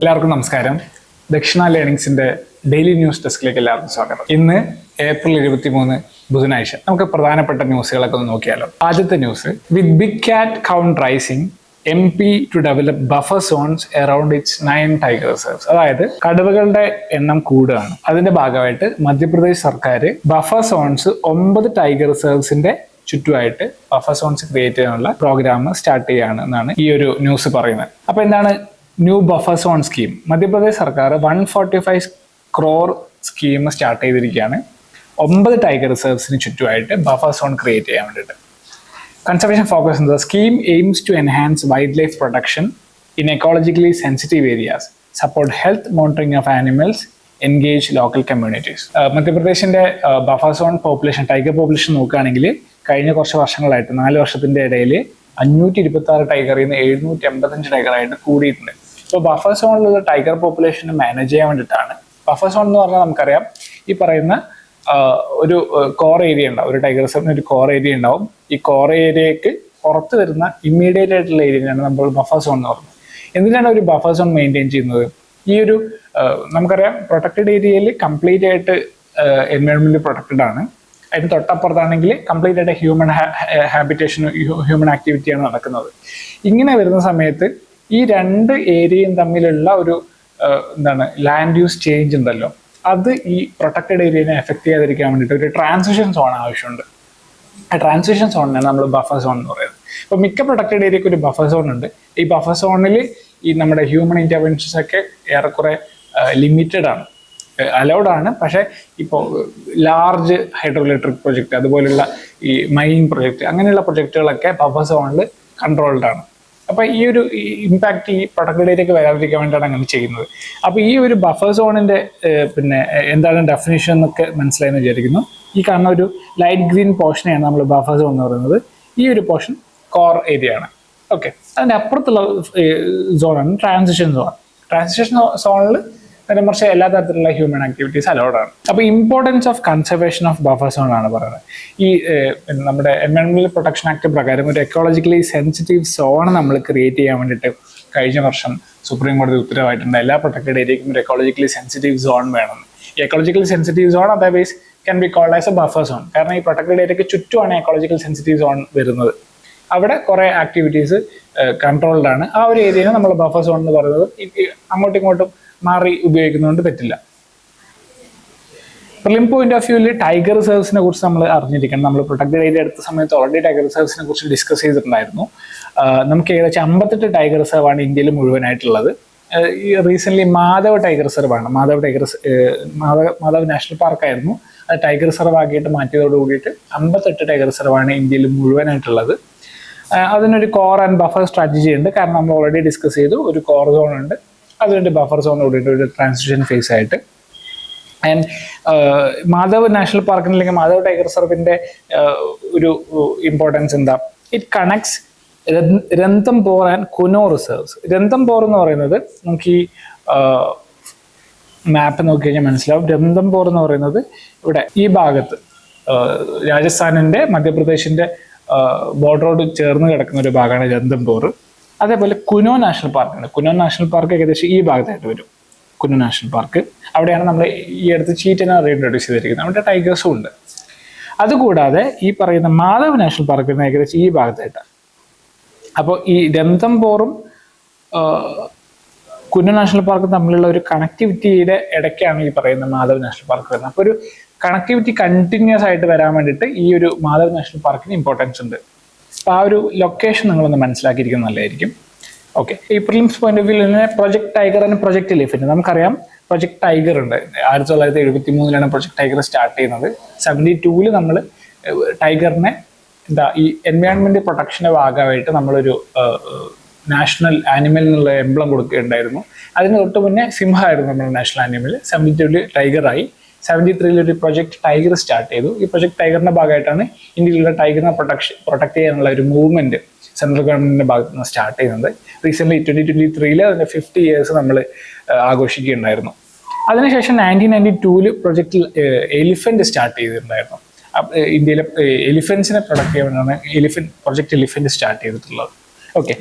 എല്ലാവർക്കും നമസ്കാരം. ദക്ഷിണ ലേണിംഗ്സിന്റെ ഡെയിലി ന്യൂസ് ഡെസ്കിലേക്ക് എല്ലാവർക്കും സ്വാഗതം. ഇന്ന് ഏപ്രിൽ 23 ബുധനാഴ്ച. നമുക്ക് പ്രധാനപ്പെട്ട ന്യൂസുകളൊക്കെ ഒന്ന് നോക്കിയാലോ. ആദ്യത്തെ news, with big cat count rising MP to develop buffer zones around its 9 tiger reserves. അതായത് കടുവകളുടെ എണ്ണം കൂടുകയാണ്. അതിന്റെ ഭാഗമായിട്ട് മധ്യപ്രദേശ് സർക്കാർ ബഫർ സോൺസ് 9 ടൈഗർ റിസർവ്സിന്റെ ചുറ്റുമായിട്ട് ബഫർ സോൺസ് ക്രിയേറ്റ് ചെയ്യാനുള്ള പ്രോഗ്രാം സ്റ്റാർട്ട് ചെയ്യാണ് എന്നാണ് ഈ ഒരു ന്യൂസ് പറയുന്നത്. അപ്പൊ എന്താണ് new buffer zone scheme? Madhya Pradesh സർക്കാർ 145 crore സ്കീം സ്റ്റാർട്ട് ചെയ്തിരിക്കുകയാണ് 9 ടൈഗർ റിസർവ്സിന് ചുറ്റുമായിട്ട് ബഫർ സോൺ ക്രിയേറ്റ് ചെയ്യാൻ വേണ്ടിയിട്ട്. Conservation focus on the scheme aims to enhance wildlife protection in ecologically sensitive areas, support health monitoring of animals, engage local communities. മധ്യപ്രദേശിന്റെ buffer zone population, tiger population നോക്കുകയാണെങ്കിൽ കഴിഞ്ഞ കുറച്ച് വർഷങ്ങളായിട്ട് 4 വർഷത്തിന്റെ ഇടയിൽ 526 ടൈഗറിൽ നിന്ന് 785 ടൈഗറായിട്ട് കൂടിയിട്ടുണ്ട്. ഇപ്പോൾ ബഫർ സോണിലുള്ള ടൈഗർ പോപ്പുലേഷൻ മാനേജ് ചെയ്യാൻ വേണ്ടിയിട്ടാണ്. ബഫർ സോൺ എന്ന് പറഞ്ഞാൽ നമുക്കറിയാം, ഈ പറയുന്ന ഒരു കോർ ഏരിയ ഉണ്ടാവും. ഒരു ടൈഗർ റിസർവിന് ഒരു കോർ ഏരിയ ഉണ്ടാവും. ഈ കോർ ഏരിയക്ക് പുറത്ത് വരുന്ന ഇമ്മീഡിയറ്റ് ആയിട്ടുള്ള ഏരിയയാണ് നമ്മൾ ബഫർ സോൺ എന്ന് പറയുന്നത്. എന്തിനാണ് ഒരു ബഫർ സോൺ മെയിൻറ്റെയിൻ ചെയ്യുന്നത്? ഈ ഒരു നമുക്കറിയാം, പ്രൊട്ടക്റ്റഡ് ഏരിയയിൽ കംപ്ലീറ്റ് ആയിട്ട് എൻവയോൺമെന്റ് പ്രൊട്ടക്റ്റഡ് ആണ്. അതിന് തൊട്ടപ്പുറത്താണെങ്കിൽ കംപ്ലീറ്റ് ആയിട്ട് ഹാബിറ്റേഷൻ ഹ്യൂമൻ ആക്ടിവിറ്റിയാണ് നടക്കുന്നത്. ഇങ്ങനെ വരുന്ന സമയത്ത് ഈ രണ്ട് ഏരിയയും തമ്മിലുള്ള ഒരു ലാൻഡ് യൂസ് ചേഞ്ച് ഉണ്ടല്ലോ, അത് ഈ പ്രൊട്ടക്റ്റഡ് ഏരിയനെ എഫക്ട് ചെയ്യാതിരിക്കാൻ വേണ്ടിയിട്ട് ഒരു ട്രാൻസിഷൻ സോൺ ആവശ്യമുണ്ട്. ആ ട്രാൻസിഷൻ സോണിനാണ് നമ്മൾ ബഫർ സോൺ എന്ന് പറയുന്നത്. ഇപ്പോൾ മിക്ക പ്രൊട്ടക്റ്റഡ് ഏരിയക്ക് ഒരു ബഫർ സോൺ ഉണ്ട്. ഈ ബഫർ സോണിൽ ഈ നമ്മുടെ ഹ്യൂമൻ ഇന്റർവെൻഷൻസ് ഒക്കെ ഏറെക്കുറെ ലിമിറ്റഡ് ആണ്, അലൗഡ് ആണ്. പക്ഷേ ഇപ്പോൾ ലാർജ് ഹൈഡ്രോ ഇലക്ട്രിക് പ്രൊജക്ട്, അതുപോലുള്ള ഈ മൈനിങ് പ്രൊജക്ട്, അങ്ങനെയുള്ള പ്രൊജക്റ്റുകളൊക്കെ ബഫർ സോണിൽ കൺട്രോൾഡ് ആണ്. അപ്പോൾ ഈ ഒരു ഇമ്പാക്ട് ഈ പ്രൊട്ടക്റ്റഡ് ഏരിയക്ക് വരാതിരിക്കാൻ വേണ്ടിയിട്ടാണ് അങ്ങനെ ചെയ്യുന്നത്. അപ്പോൾ ഈ ഒരു ബഫർ സോണിന്റെ എന്താണ് ഡെഫിനിഷൻ എന്നൊക്കെ മനസ്സിലായെന്ന് വിചാരിക്കുന്നു. ഈ കാണുന്ന ഒരു ലൈറ്റ് ഗ്രീൻ പോർഷനെയാണ് നമ്മൾ ബഫർ സോൺ എന്ന് പറയുന്നത്. ഈ ഒരു പോർഷൻ കോർ ഏരിയ ആണ്. ഓക്കെ, അതിൻ്റെ അപ്പുറത്തുള്ള സോണാണ് ട്രാൻസിഷൻ സോൺ. ട്രാൻസിഷൻ സോണിൽ മറിച്ച് എല്ലാ തരത്തിലുള്ള ഹ്യൂമൻ ആക്ടിവിറ്റീസ് അലൗഡ് ആണ്. അപ്പോൾ importance of conservation of buffer zone ആണ് പറയുന്നത്. ഈ നമ്മുടെ എൻവയോൺമെന്റൽ പ്രൊട്ടക്ഷൻ ആക്ട് പ്രകാരം ഒരു എക്കോളജിക്കലി സെൻസിറ്റീവ് സോൺ നമ്മൾ ക്രിയേറ്റ് ചെയ്യാൻ വേണ്ടിയിട്ട് കഴിഞ്ഞ വർഷം സുപ്രീം കോടതി ഉത്തരവായിട്ടുണ്ട്. എല്ലാ പ്രൊട്ടക്റ്റഡ് ഏരിയയ്ക്കും ഒരു എക്കോളജിക്കലി സെൻസിറ്റീവ് സോൺ വേണം. ഈ ecologically sensitive zone otherwise can be called as a buffer zone. കാരണം ഈ പ്രൊട്ടക്റ്റഡ് ഏരിയയ്ക്ക് ചുറ്റുമാണ് എക്കോളജിക്കൽ സെൻസിറ്റീവ് സോൺ വരുന്നത്. അവിടെ കുറേ ആക്ടിവിറ്റീസ് കൺട്രോൾഡ് ആണ്. ആ ഒരു ഏരിയനെ നമ്മൾ ബഫർ സോൺ എന്ന് പറയുന്നത്. അങ്ങോട്ടും ഇങ്ങോട്ടും മാറി ഉപയോഗിക്കുന്നതുകൊണ്ട് തെറ്റില്ല. പ്രിലിം പോയിന്റ് ഓഫ് വ്യൂവിൽ ടൈഗർ റിസർവ്സിനെ കുറിച്ച് നമ്മൾ അറിഞ്ഞിരിക്കണം. നമ്മൾ പ്രൊട്ടക്റ്റഡ് ഏരിയ എടുത്ത സമയത്ത് ഓൾറെഡി ടൈഗർ റിസർവ്സിനെ കുറിച്ച് ഡിസ്കസ് ചെയ്തിട്ടുണ്ടായിരുന്നു. നമുക്ക് ഏകദേശം 58 ടൈഗർ റിസർവ് ആണ് ഇന്ത്യയിൽ മുഴുവനായിട്ടുള്ളത്. റീസെന്റ് മാധവ് ടൈഗർ റിസർവ് ആണ്. മാധവ് നാഷണൽ പാർക്കായിരുന്നു. അത് ടൈഗർ റിസർവ് ആക്കിയിട്ട് മാറ്റിയതോട് കൂടിയിട്ട് 58 ടൈഗർ റിസർവ് ആണ് ഇന്ത്യയിൽ മുഴുവനായിട്ടുള്ളത്. അതിനൊരു കോർ ആൻഡ് ബഫർ സ്ട്രാറ്റജി ഉണ്ട്. കാരണം നമ്മൾ ഓൾറെഡി ഡിസ്കസ് ചെയ്തു, ഒരു കോർ സോൺ ഉണ്ട്, അതിൻ്റെ ബഫർ സോൺ കൂടിയിട്ട് ഒരു ട്രാൻസിഷൻ ഫേസ് ആയിട്ട്. ആൻഡ് മാധവ് നാഷണൽ പാർക്ക് അല്ലെങ്കിൽ മാധവ് ടൈഗർ റിസർവിന്റെ ഒരു ഇമ്പോർട്ടൻസ് എന്താ? It connects Ranthambore and Kuno reserves. Ranthambore എന്ന് പറയുന്നത് നമുക്ക് ഈ മാപ്പ് നോക്കി കഴിഞ്ഞാൽ മനസ്സിലാവും. രന്തംബോർ എന്ന് പറയുന്നത് ഇവിടെ ഈ ഭാഗത്ത് രാജസ്ഥാനിന്റെ മധ്യപ്രദേശിന്റെ ബോർഡറോട് ചേർന്ന് കിടക്കുന്ന ഒരു ഭാഗമാണ് രന്തംബോർ. അതേപോലെ കുനോ നാഷണൽ പാർക്കാണ്. കുനോ നാഷണൽ പാർക്ക് ഏകദേശം ഈ ഭാഗത്തായിട്ട് വരും. കുനോ നാഷണൽ പാർക്ക് അവിടെയാണ് നമ്മൾ ഈ അടുത്ത് ചീറ്റനെ റീഇൻട്രൊഡ്യൂസ് ചെയ്തിരിക്കുന്നത്. അവിടെ ടൈഗേഴ്സും ഉണ്ട്. അതുകൂടാതെ ഈ പറയുന്ന മാധവ് നാഷണൽ പാർക്ക് ഏകദേശം ഈ ഭാഗത്തായിട്ടാണ്. അപ്പോൾ ഈ രന്തംബോറും കുനോ നാഷണൽ പാർക്കും തമ്മിലുള്ള ഒരു കണക്ടിവിറ്റിയുടെ ഇടയ്ക്കാണ് ഈ പറയുന്ന മാധവ് നാഷണൽ പാർക്ക് വരുന്നത്. അപ്പോൾ ഒരു കണക്ടിവിറ്റി കണ്ടിന്യൂസ് ആയിട്ട് വരാൻ വേണ്ടിയിട്ട് ഈ ഒരു മാധവ് നാഷണൽ പാർക്കിന് ഇമ്പോർട്ടൻസ് ഉണ്ട്. അപ്പോൾ ആ ഒരു ലൊക്കേഷൻ നിങ്ങളൊന്ന് മനസ്സിലാക്കിയിരിക്കുന്നത് നല്ലതായിരിക്കും. ഓക്കെ, ഈ പ്രിലിംസ് പോയിന്റ് ഓഫ് വ്യൂ തന്നെ project tiger and project elephant. നമുക്കറിയാം പ്രൊജക്ട് ടൈഗർ ഉണ്ട്. 1973 പ്രൊജക്ട് ടൈഗർ സ്റ്റാർട്ട് ചെയ്യുന്നത്. 72 നമ്മൾ ടൈഗറിനെ ഈ എൻവയോൺമെന്റ് പ്രൊട്ടക്ഷന്റെ ഭാഗമായിട്ട് നമ്മളൊരു നാഷണൽ ആനിമൽ എന്നുള്ള എംബ്ലം കൊടുക്കുകയുണ്ടായിരുന്നു. അതിന് തൊട്ട് മുന്നേ സിംഹമായിരുന്നു നമ്മുടെ നാഷണൽ ആനിമൽ. 72 ടൈഗറായി. 73 ഒരു പ്രൊജക്ട് ടൈഗർ സ്റ്റാർട്ട് ചെയ്തു. ഈ പ്രൊജക്ട് ടൈഗറിന്റെ ഭാഗമായിട്ടാണ് ഇന്ത്യയിലുള്ള ടൈഗറിനെ പ്രൊട്ടക്ട് ചെയ്യാനുള്ള ഒരു മൂവ്മെന്റ് സെൻട്രൽ ഗവൺമെന്റിന്റെ ഭാഗത്ത് നിന്ന് സ്റ്റാർട്ട് ചെയ്യുന്നത്. റീസെന്റ് 2023 അതിന്റെ 50 years നമ്മൾ ആഘോഷിക്കുകയുണ്ടായിരുന്നു. അതിനുശേഷം 1992 പ്രൊജക്ട് എലിഫന്റ് സ്റ്റാർട്ട് ചെയ്തിട്ടുണ്ടായിരുന്നു. ഇന്ത്യയിലെ എലിഫന്റ്സിനെ പ്രൊട്ടക്ട് ചെയ്യാൻ വേണ്ടിയാണ് പ്രൊജക്ട് എലിഫന്റ് സ്റ്റാർട്ട് ചെയ്തിട്ടുള്ളത്. ഓക്കെ.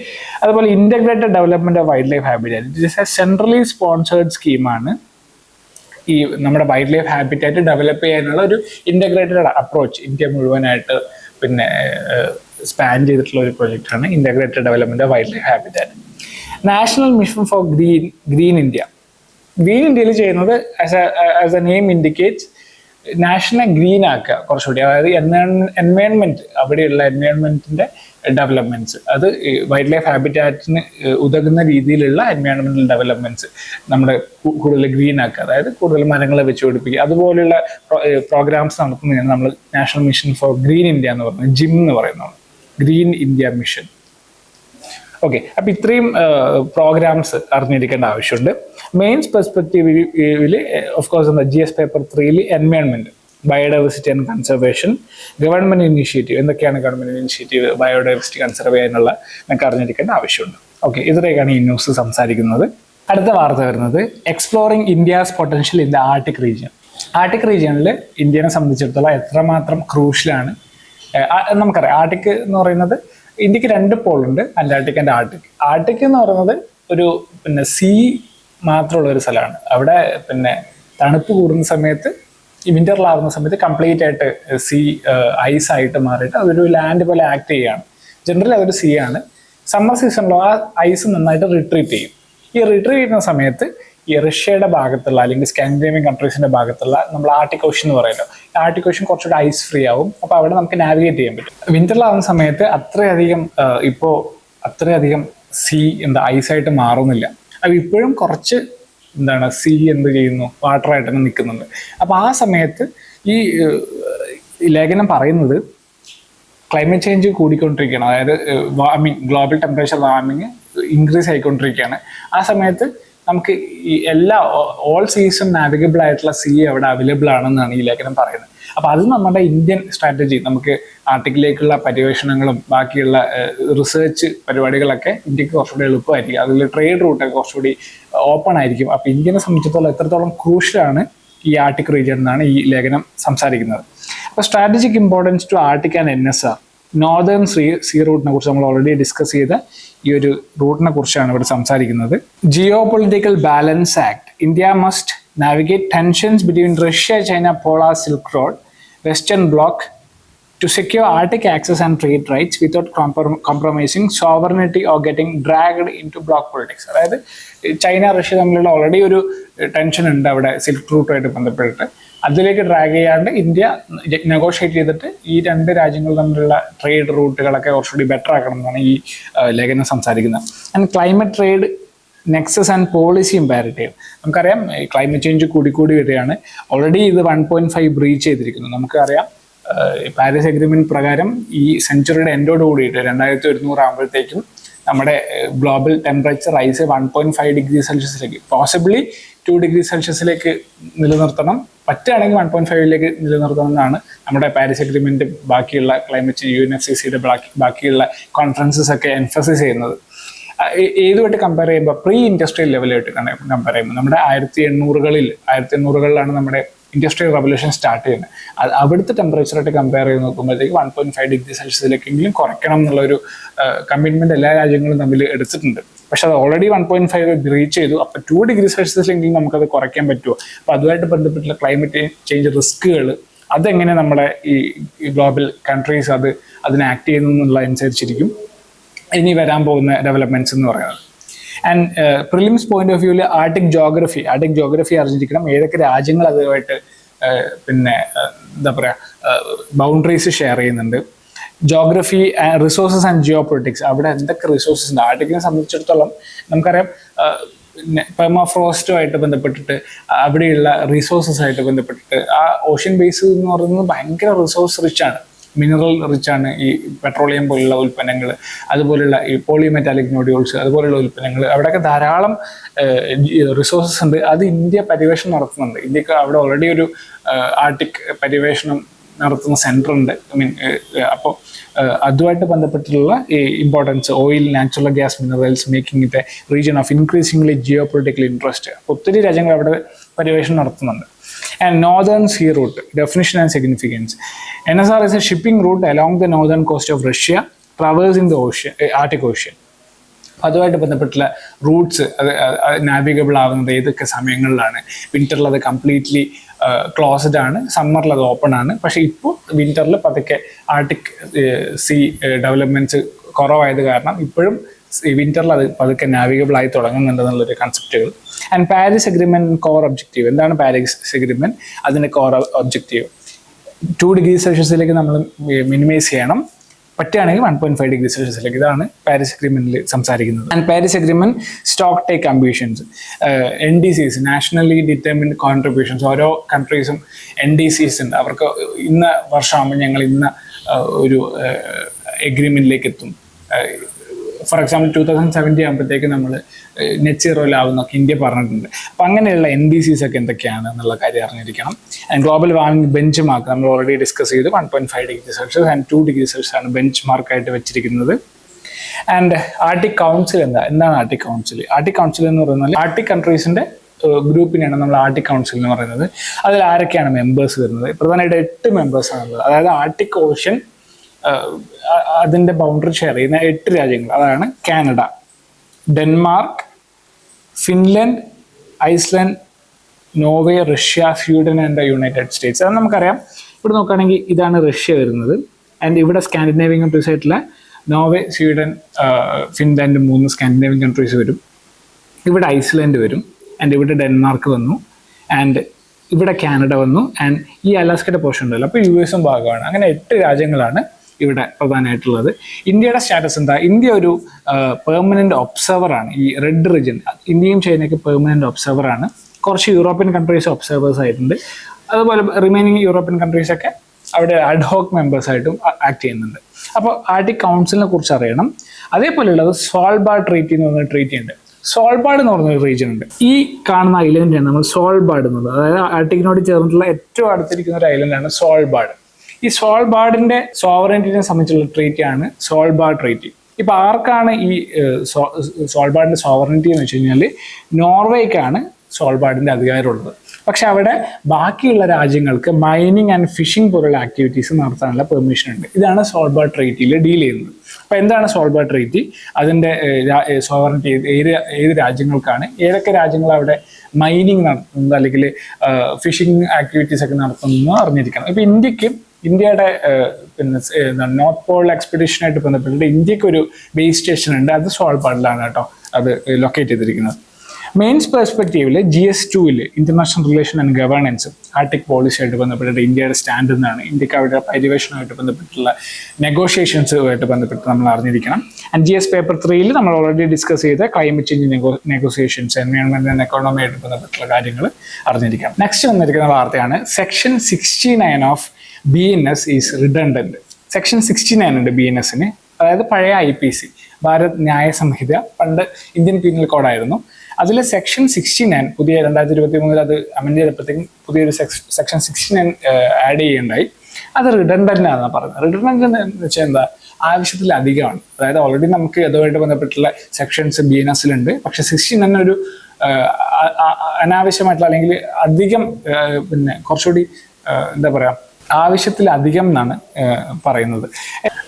അതുപോലെ integrated development of wildlife habitat, it is A centrally sponsored സ്കീമാണ് ഈ നമ്മുടെ വൈൽഡ് ലൈഫ് ഹാബിറ്റാറ്റ് ഡെവലപ്പ് ചെയ്യാനുള്ള ഒരു ഇന്റഗ്രേറ്റഡ് അപ്രോച്ച് ഇന്ത്യ മുഴുവനായിട്ട് പിന്നെ സ്പാൻ ചെയ്തിട്ടുള്ള ഒരു പ്രൊജക്റ്റാണ് integrated development of wildlife habitat. National mission for green India. Green ഇന്ത്യയിൽ ചെയ്യുന്നത് as a name indicates national green ആക്കുക കുറച്ചുകൂടി, അതായത് എൻവയോൺമെന്റ്, അവിടെയുള്ള എൻവയോൺമെന്റിന്റെ ഡെവലപ്മെന്റ്സ്, അത് വൈൽഡ് ലൈഫ് ഹാബിറ്റാറ്റിന് ഉതകുന്ന രീതിയിലുള്ള എൻവയോൺമെന്റൽ ഡെവലപ്മെന്റ്സ് നമ്മുടെ കൂടുതൽ ഗ്രീൻ ആക്കുക, അതായത് കൂടുതൽ മരങ്ങളെ വെച്ച് പിടിപ്പിക്കുക, അതുപോലെയുള്ള പ്രോഗ്രാംസ് നടത്തുന്നതാണ് നമ്മൾ national mission for green India എന്ന് പറയുന്നത്, ജിം എന്ന് പറയുന്നത്, ഗ്രീൻ ഇന്ത്യ മിഷൻ. ഓക്കെ, അപ്പൊ ഇത്രയും പ്രോഗ്രാംസ് അറിഞ്ഞിരിക്കേണ്ട ആവശ്യമുണ്ട്. മെയിൻസ് പെർസ്പെക്റ്റീവിൽ ഓഫ് കോഴ്സ് എന്താ GS paper 3 environment, biodiversity and conservation, government initiative, എന്തൊക്കെയാണ് ഗവൺമെന്റ് ഇനിഷ്യേറ്റീവ് ബയോഡൈവേഴ്സിറ്റി കൺസർവ് ചെയ്യാനുള്ള നമുക്ക് അറിഞ്ഞിരിക്കേണ്ട ആവശ്യമുണ്ട്. ഓക്കെ, ഇതിലേക്കാണ് ഈ ന്യൂസ് സംസാരിക്കുന്നത്. അടുത്ത വാർത്ത വരുന്നത് exploring India's potential in the Arctic region. Arctic റീജിയനിൽ ഇന്ത്യനെ സംബന്ധിച്ചിടത്തോളം എത്രമാത്രം ക്രൂഷ്യലാണ് നമുക്കറിയാം. ആർട്ടിക് എന്ന് പറയുന്നത് ഇന്ത്യക്ക് 2 പോളുണ്ട്, അന്റാർട്ടിക് ആൻഡ് ആർട്ടിക്. ആർട്ടിക് എന്ന് പറയുന്നത് ഒരു പിന്നെ സീ മാത്രമുള്ള ഒരു സ്ഥലമാണ്. അവിടെ പിന്നെ തണുപ്പ് കൂടുന്ന സമയത്ത്, ഈ വിന്ററിലാവുന്ന സമയത്ത് കംപ്ലീറ്റ് ആയിട്ട് സീ ഐസ് ആയിട്ട് മാറിയിട്ട് അതൊരു ലാൻഡ് പോലെ ആക്ട് ചെയ്യുകയാണ്. ജനറലി അതൊരു സീ ആണ്. സമ്മർ സീസണിലോ ആ ഐസ് നന്നായിട്ട് റിട്രീറ്റ് ചെയ്യും. ഈ റിട്രീറ്റ് ചെയ്യുന്ന സമയത്ത് ഈ റഷ്യയുടെ ഭാഗത്തുള്ള അല്ലെങ്കിൽ സ്കാൻഡിനേവിയൻ കൺട്രീസിന്റെ ഭാഗത്തുള്ള നമ്മൾ ആർട്ടിക് ഓഷ്യൻ എന്ന് പറയുമല്ലോ, ആർട്ടിക് ഓഷ്യൻ കുറച്ചുകൂടി ഐസ് ഫ്രീ ആവും. അപ്പോൾ അവിടെ നമുക്ക് നാവിഗേറ്റ് ചെയ്യാൻ പറ്റും. വിന്ററിലാവുന്ന സമയത്ത് അത്രയധികം സീ ഐസായിട്ട് മാറുന്നില്ല. അത് ഇപ്പോഴും കുറച്ച് സീ എന്ത് ചെയ്യുന്നു, വാട്ടറായിട്ട് തന്നെ നിൽക്കുന്നുണ്ട്. അപ്പോൾ ആ സമയത്ത് ഈ ലേഖനം പറയുന്നത് ക്ലൈമറ്റ് ചേഞ്ച് കൂടിക്കൊണ്ടിരിക്കുകയാണ്, അതായത് ഗ്ലോബൽ ടെമ്പറേച്ചർ വാർമിങ് ഇൻക്രീസ് ആയിക്കൊണ്ടിരിക്കുകയാണ്. ആ സമയത്ത് നമുക്ക് ഈ ഓൾ സീസൺ നാവിഗബിൾ ആയിട്ടുള്ള സീ അവിടെ അവൈലബിൾ ആണെന്നാണ് ഈ ലേഖനം പറയുന്നത്. അപ്പോൾ അത് നമ്മുടെ ഇന്ത്യൻ സ്ട്രാറ്റജി, നമുക്ക് ആർട്ടിക്കിലേക്കുള്ള പര്യവേഷണങ്ങളും ബാക്കിയുള്ള റിസർച്ച് പരിപാടികളൊക്കെ ഇന്ത്യക്ക് കുറച്ചുകൂടി എളുപ്പമായിരിക്കും. അതിൽ ട്രേഡ് റൂട്ടൊക്കെ കുറച്ചുകൂടി ഓപ്പൺ ആയിരിക്കും. അപ്പോൾ ഇന്ത്യനെ സംബന്ധിച്ചിടത്തോളം എത്രത്തോളം ക്രൂഷ്യലാണ് ഈ ആർട്ടിക് റീജിയൻ എന്നാണ് ഈ ലേഖനം സംസാരിക്കുന്നത്. അപ്പോൾ strategic importance to Arctic and NSR, northern sea റൂട്ടിനെ കുറിച്ച് നമ്മൾ ഓൾറെഡി ഡിസ്കസ് ചെയ്ത ഈ ഒരു റൂട്ടിനെ കുറിച്ചാണ് ഇവിടെ സംസാരിക്കുന്നത്. Geo political balance act, India must navigate tensions between Russia, China, polar, silk road, western block to secure Arctic access and trade rights without compromising sovereignty or getting dragged into bloc politics. അതായത് China Russia തമ്മിലുള്ള already ഒരു tension ഉണ്ട് അവിടെ silk റൂട്ടുമായിട്ട് ബന്ധപ്പെട്ടിട്ട്. അതിലേക്ക് drag ചെയ്യാണ്ട് India negotiate ചെയ്തിട്ട് ഈ 2 രാജ്യങ്ങൾ തമ്മിലുള്ള ട്രേഡ് റൂട്ടുകളൊക്കെ കുറച്ചുകൂടി ബെറ്റർ ആക്കണം എന്നാണ് ഈ ലേഖനം സംസാരിക്കുന്നത്. And climate trade Nexus and policy imperative. നമുക്കറിയാം ക്ലൈമറ്റ് ചേഞ്ച് കൂടി വരികയാണ്. ഓൾറെഡി ഇത് 1.5 ബ്രീച്ച് ചെയ്തിരിക്കുന്നു. നമുക്കറിയാം പാരീസ് അഗ്രിമെന്റ് പ്രകാരം ഈ സെഞ്ചുറിയുടെ എൻഡോട് കൂടിയിട്ട് 2100 ആകുമ്പോഴത്തേക്കും നമ്മുടെ ഗ്ലോബൽ ടെമ്പറേച്ചർ റൈസ് 1.5 ഡിഗ്രി സെൽഷ്യസിലേക്ക്, പോസിബിളി 2 ഡിഗ്രി സെൽഷ്യസിലേക്ക് നിലനിർത്തണം, പറ്റുകയാണെങ്കിൽ 1.5 നിലനിർത്തണം എന്നാണ് നമ്മുടെ പാരീസ് അഗ്രിമെന്റ് ബാക്കിയുള്ള ക്ലൈമറ്റ് UNFCCയുടെ ബാക്കിയുള്ള കോൺഫറൻസസ് ഒക്കെ എംഫസൈസ് ചെയ്യുന്നത്. ഏതുമായിട്ട് കമ്പയർ ചെയ്യുമ്പോൾ പ്രീ ഇൻഡസ്ട്രിയൽ ലെവലായിട്ട് കമ്പയർ ചെയ്യുമ്പോൾ നമ്മുടെ 1800കളിലാണ് നമ്മുടെ ഇൻഡസ്ട്രിയൽ റവല്യൂഷൻ സ്റ്റാർട്ട് ചെയ്യുന്നത്. അവിടുത്തെ ടെമ്പറേച്ചറായിട്ട് കമ്പയർ ചെയ്ത് നോക്കുമ്പോഴത്തേക്ക് 1.5 ഡിഗ്രി സെൽഷ്യസിലേക്കെങ്കിലും കുറയ്ക്കണം എന്നുള്ളൊരു കമ്മിറ്റ്മെന്റ് എല്ലാ രാജ്യങ്ങളും തമ്മിൽ എടുത്തിട്ടുണ്ട്. പക്ഷെ അത് ഓൾറെഡി 1.5 റീച്ച് ചെയ്തു. അപ്പോൾ 2 ഡിഗ്രി സെൽഷ്യസിലെങ്കിലും നമുക്കത് കുറയ്ക്കാൻ പറ്റുമോ? അപ്പോൾ അതുമായിട്ട് ബന്ധപ്പെട്ടുള്ള ക്ലൈമറ്റ് ചേഞ്ച് റിസ്കുകൾ അതെങ്ങനെ നമ്മുടെ ഈ ഗ്ലോബൽ കൺട്രീസ് അതിനെ ആക്ട് ചെയ്യുന്നു എന്നുള്ളതനുസരിച്ചിരിക്കും ഇനി വരാൻ പോകുന്ന ഡെവലപ്മെന്റ്സ് എന്ന് പറയുന്നത്. ആൻഡ് പ്രിലിംസ് പോയിന്റ് ഓഫ് വ്യൂവിൽ ആർട്ടിക് ജോഗ്രഫി അറിഞ്ഞിരിക്കണം. ഏതൊക്കെ രാജ്യങ്ങൾ അതുമായിട്ട് പിന്നെ എന്താ പറയുക ബൗണ്ടറീസ് ഷെയർ ചെയ്യുന്നുണ്ട്. Geography, resources and geo politics, അവിടെ എന്തൊക്കെ റിസോഴ്സസ് ഉണ്ട്. ആർട്ടിക്കിനെ സംബന്ധിച്ചിടത്തോളം നമുക്കറിയാം പെർമാഫ്രോസ്റ്റുമായിട്ട് ബന്ധപ്പെട്ടിട്ട് അവിടെയുള്ള റിസോഴ്സസ് ആയിട്ട് ബന്ധപ്പെട്ടിട്ട് ആ ഓഷ്യൻ ബേസ് എന്ന് പറയുന്നത് ഭയങ്കര റിസോഴ്സ് റിച്ച് ആണ്, മിനറൽ റിച്ച് ആണ്. ഈ പെട്രോളിയം പോലുള്ള ഉൽപ്പന്നങ്ങൾ, അതുപോലുള്ള ഈ പോളിമെറ്റാലിക് നോഡ്യൂൾസ്, അതുപോലുള്ള ഉൽപ്പന്നങ്ങൾ, അവിടെയൊക്കെ ധാരാളം റിസോഴ്സസ് ഉണ്ട്. അത് ഇന്ത്യ പര്യവേഷണം നടത്തുന്നുണ്ട്. ഇന്ത്യക്ക് അവിടെ ഓൾറെഡി ഒരു ആർട്ടിക് പര്യവേഷണം നടത്തുന്ന സെന്റർ ഉണ്ട്. അപ്പോൾ അതുമായിട്ട് ബന്ധപ്പെട്ടുള്ള ഈ importance, oil, natural gas, minerals, making it A region of increasingly geo political interest. അപ്പോൾ ഒത്തിരി രാജ്യങ്ങൾ അവിടെ പര്യവേഷണം നടത്തുന്നുണ്ട്. And northern sea route, definition and significance. NSR is a shipping route along the northern coast of Russia, traversing the ocean, Arctic ocean. അതുമായിട്ട് ബന്ധപ്പെട്ടുള്ള Roots അത് navigable ആവുന്നത് ഏതൊക്കെ സമയങ്ങളിലാണ്. വിൻ്ററിൽ അത് കംപ്ലീറ്റ്ലി ക്ലോസ്ഡ് ആണ്, സമ്മറിൽ അത് ഓപ്പൺ ആണ്. പക്ഷേ ഇപ്പോൾ വിൻ്ററിൽ പതുക്കെ ആർട്ടിക് സീ ഡെവലപ്മെൻറ്റ്സ് കുറവായത് കാരണം ഇപ്പോഴും വിൻ്ററിൽ അത് പതുക്കെ നാവിഗബിൾ ആയി തുടങ്ങുന്നുണ്ടെന്നുള്ളൊരു കൺസെപ്റ്റുകൾ. And Paris agreement core objective. എന്താണ് പാരീസ് അഗ്രിമെൻറ്റ്? അതിൻ്റെ കോർ ഒബ്ജക്റ്റീവ് 2 ഡിഗ്രി സെൽഷ്യസിലേക്ക് നമ്മൾ മിനിമൈസ് ചെയ്യണം, പറ്റുകയാണെങ്കിൽ 1.5 ഡിഗ്രി സെൽഷ്യസിലേക്ക്. ഇതാണ് പാരീസ് അഗ്രിമെന്റിൽ സംസാരിക്കുന്നത്. And Paris agreement stock take ambitions, NDCs, nationally determined contributions. ഓരോ കൺട്രീസും NDCs ഉണ്ട്. അവർക്ക് ഇന്ന വർഷമാകുമ്പോൾ ഞങ്ങൾ ഇന്ന ഒരു എഗ്രിമെന്റിലേക്ക് എത്തും. ഫോർ എക്സാമ്പിൾ 2070 ആകുമ്പോഴത്തേക്ക് നമ്മൾ നെറ്റ് സീറോയിലാവുന്നൊക്കെ ഇന്ത്യ പറഞ്ഞിട്ടുണ്ട്. അപ്പം അങ്ങനെയുള്ള NDCs ഒക്കെ എന്തൊക്കെയാണ് എന്നുള്ള കാര്യം അറിഞ്ഞിരിക്കണം. And global warming bench mark നമ്മൾ ഓൾറെഡി ഡിസ്കസ് ചെയ്ത് 1.5 degree Celsius and 2 degree Celsius ആണ് ബെഞ്ച് മാർക്കായിട്ട് വെച്ചിരിക്കുന്നത്. ആൻഡ് ആർട്ടിക് കൗൺസിൽ എന്താണ് ആർട്ടിക് കൗൺസിൽ? ആർട്ടിക് കൗൺസിൽ എന്ന് പറയുന്നത് ആർട്ടിക് കൺട്രീസിന്റെ ഗ്രൂപ്പിനെയാണ് നമ്മൾ ആർട്ടിക് കൗൺസിൽ എന്ന് പറയുന്നത്. അതിൽ ആരൊക്കെയാണ് മെമ്പേഴ്സ് വരുന്നത്? പ്രധാനമായിട്ട് 8 മെമ്പേഴ്സാണുള്ളത്. അതായത് ആർട്ടിക് ഓഷ്യൻ അതിൻ്റെ ബൗണ്ടറി ഷെയർ ചെയ്യുന്ന 8 രാജ്യങ്ങൾ. അതാണ് Canada, Denmark, Finland, Iceland, Norway, Russia, Sweden and United States. അത് നമുക്കറിയാം. ഇവിടെ നോക്കുകയാണെങ്കിൽ ഇതാണ് റഷ്യ വരുന്നത്. ആൻഡ് ഇവിടെ സ്കാൻഡിനേവിയൻ കൺട്രീസ് ആയിട്ടുള്ള Norway, Sweden, Finland 3 Scandinavian countries വരും. ഇവിടെ ഐസ്ലാൻഡ് വരും. ആൻഡ് ഇവിടെ ഡെൻമാർക്ക് വന്നു. ആൻഡ് ഇവിടെ കാനഡ വന്നു. ആൻഡ് ഈ അലാസ്കയുടെ പോർഷൻ ഉണ്ടല്ലോ, അപ്പോൾ US ഭാഗമാണ്. അങ്ങനെ 8 രാജ്യങ്ങളാണ് ഇവിടെ പ്രധാനമായിട്ടുള്ളത്. ഇന്ത്യയുടെ സ്റ്റാറ്റസ് എന്താ? ഇന്ത്യ ഒരു പെർമനന്റ് ഒബ്സർവർ ആണ് ഈ റെഡ് റീജിയൻ. ഇന്ത്യയും ചൈനയ്ക്ക് പെർമനന്റ് ഒബ്സർവർ ആണ്. കുറച്ച് യൂറോപ്യൻ കൺട്രീസ് ഒബ്സർവേഴ്സ് ആയിട്ടുണ്ട്. അതുപോലെ റിമൈനിങ് യൂറോപ്യൻ കൺട്രീസ് ഒക്കെ അവിടെ അഡ്ഹോക്ക് മെമ്പേഴ്സ് ആയിട്ടും ആക്ട് ചെയ്യുന്നുണ്ട്. അപ്പോൾ ആർട്ടിക് കൗൺസിലിനെ കുറിച്ച് അറിയണം. അതേപോലെയുള്ളത് സ്വാൾബാർഡ് ട്രീറ്റി എന്ന് പറഞ്ഞ ട്രീറ്റി ഉണ്ട്. സ്വാൾബാർഡ് എന്ന് പറഞ്ഞൊരു റീജിയൻ ഉണ്ട്. ഈ കാണുന്ന ഐലൻഡാണ് നമ്മൾ സ്വാൾബാർഡ് എന്നുള്ളത്. അതായത് ആർട്ടിക്കിനോട് ചേർന്നിട്ടുള്ള ഏറ്റവും അടുത്തിരിക്കുന്ന ഒരു ഐലൻഡാണ് സ്വാൾബാർഡ്. ഈ സ്വാൾബാർഡിന്റെ സോവറൈനിറ്റിനെ സംബന്ധിച്ചുള്ള ട്രീറ്റിയാണ് സ്വാൾബാർഡ് ട്രീറ്റി. ഇപ്പൊ ആർക്കാണ് ഈ സ്വാൾബാർഡിന്റെ സോവറൈനിറ്റി എന്ന് വെച്ച് കഴിഞ്ഞാൽ നോർവേക്കാണ് സ്വാൾബാർഡിന്റെ അധികാരമുള്ളത്. പക്ഷെ അവിടെ ബാക്കിയുള്ള രാജ്യങ്ങൾക്ക് മൈനിങ് ആൻഡ് ഫിഷിംഗ് പോലുള്ള ആക്ടിവിറ്റീസ് നടത്താനുള്ള പെർമിഷൻ ഉണ്ട്. ഇതാണ് സ്വാൾബാർഡ് ട്രീറ്റിയിൽ ഡീൽ ചെയ്യുന്നത്. അപ്പൊ എന്താണ് സ്വാൾബാർഡ് ട്രീറ്റി? അതിന്റെ സോവറൈനിറ്റി ഏത് രാജ്യങ്ങൾക്കാണ്, ഏതൊക്കെ രാജ്യങ്ങൾ അവിടെ മൈനിങ് നടത്തുന്നത് അല്ലെങ്കിൽ ഫിഷിംഗ് ആക്ടിവിറ്റീസ് ഒക്കെ നടത്തുന്നത് അറിഞ്ഞിരിക്കണം. ഇപ്പൊ ഇന്ത്യയുടെ നോർത്ത് പോൾ എക്സ്പെഡിഷനായിട്ട് ബന്ധപ്പെട്ടിട്ട് ഇന്ത്യക്ക് ഒരു ബേസ് സ്റ്റേഷൻ ഉണ്ട്. അത് സ്വാൾബാർഡിലാണ് കേട്ടോ അത് ലൊക്കേറ്റ് ചെയ്തിരിക്കുന്നത്. മെയിൻസ് പെർസ്പെക്റ്റീവിൽ GS2 international relation and governance Arctic പോളിസിയായിട്ട് ബന്ധപ്പെട്ടിട്ട് ഇന്ത്യയുടെ സ്റ്റാൻഡ് എന്നാണ്. ഇന്ത്യക്ക് അവരുടെ പര്യവേഷണമായിട്ട് ബന്ധപ്പെട്ടുള്ള നെഗോഷിയേഷൻസുമായിട്ട് ബന്ധപ്പെട്ട് നമ്മൾ അറിഞ്ഞിരിക്കണം. ആൻഡ് GS പേപ്പർ 3 നമ്മൾ ഓൾറെഡി ഡിസ്കസ് ചെയ്ത climate change negotiations, environment and എക്കോണമിയായിട്ട് ബന്ധപ്പെട്ടുള്ള കാര്യങ്ങൾ അറിഞ്ഞിരിക്കണം. നെക്സ്റ്റ് വന്നിരിക്കുന്ന വാർത്തയാണ് section 69 of BNS is redundant. Section 69 ഉണ്ട് BNSന്. അതായത് പഴയ IPC ഭാരത് ന്യായ സംഹിത, പണ്ട് ഇന്ത്യൻ പീനൽ കോഡായിരുന്നു. അതിൽ സെക്ഷൻ 69 പുതിയ 2023 അത് അമെൻഡ് ചെയ്തപ്പോഴത്തേക്കും പുതിയൊരു സെക്ഷൻ 69 ആഡ് ചെയ്യുകയുണ്ടായി. അത് റിഡണ്ടന്റ് ആണെന്നാണ് പറയുന്നത്. റിഡണ്ടന്റ് എന്ന് വെച്ചാൽ എന്താ? ആവശ്യത്തിലധികമാണ്. അതായത് ഓൾറെഡി നമുക്ക് അതുമായിട്ട് ബന്ധപ്പെട്ടുള്ള സെക്ഷൻസ് BNSലുണ്ട്. പക്ഷെ 69 ഒരു അനാവശ്യമായിട്ടുള്ള അല്ലെങ്കിൽ അധികം കുറച്ചുകൂടി എന്താ പറയാ ആവശ്യത്തിലധികം എന്നാണ് പറയുന്നത്.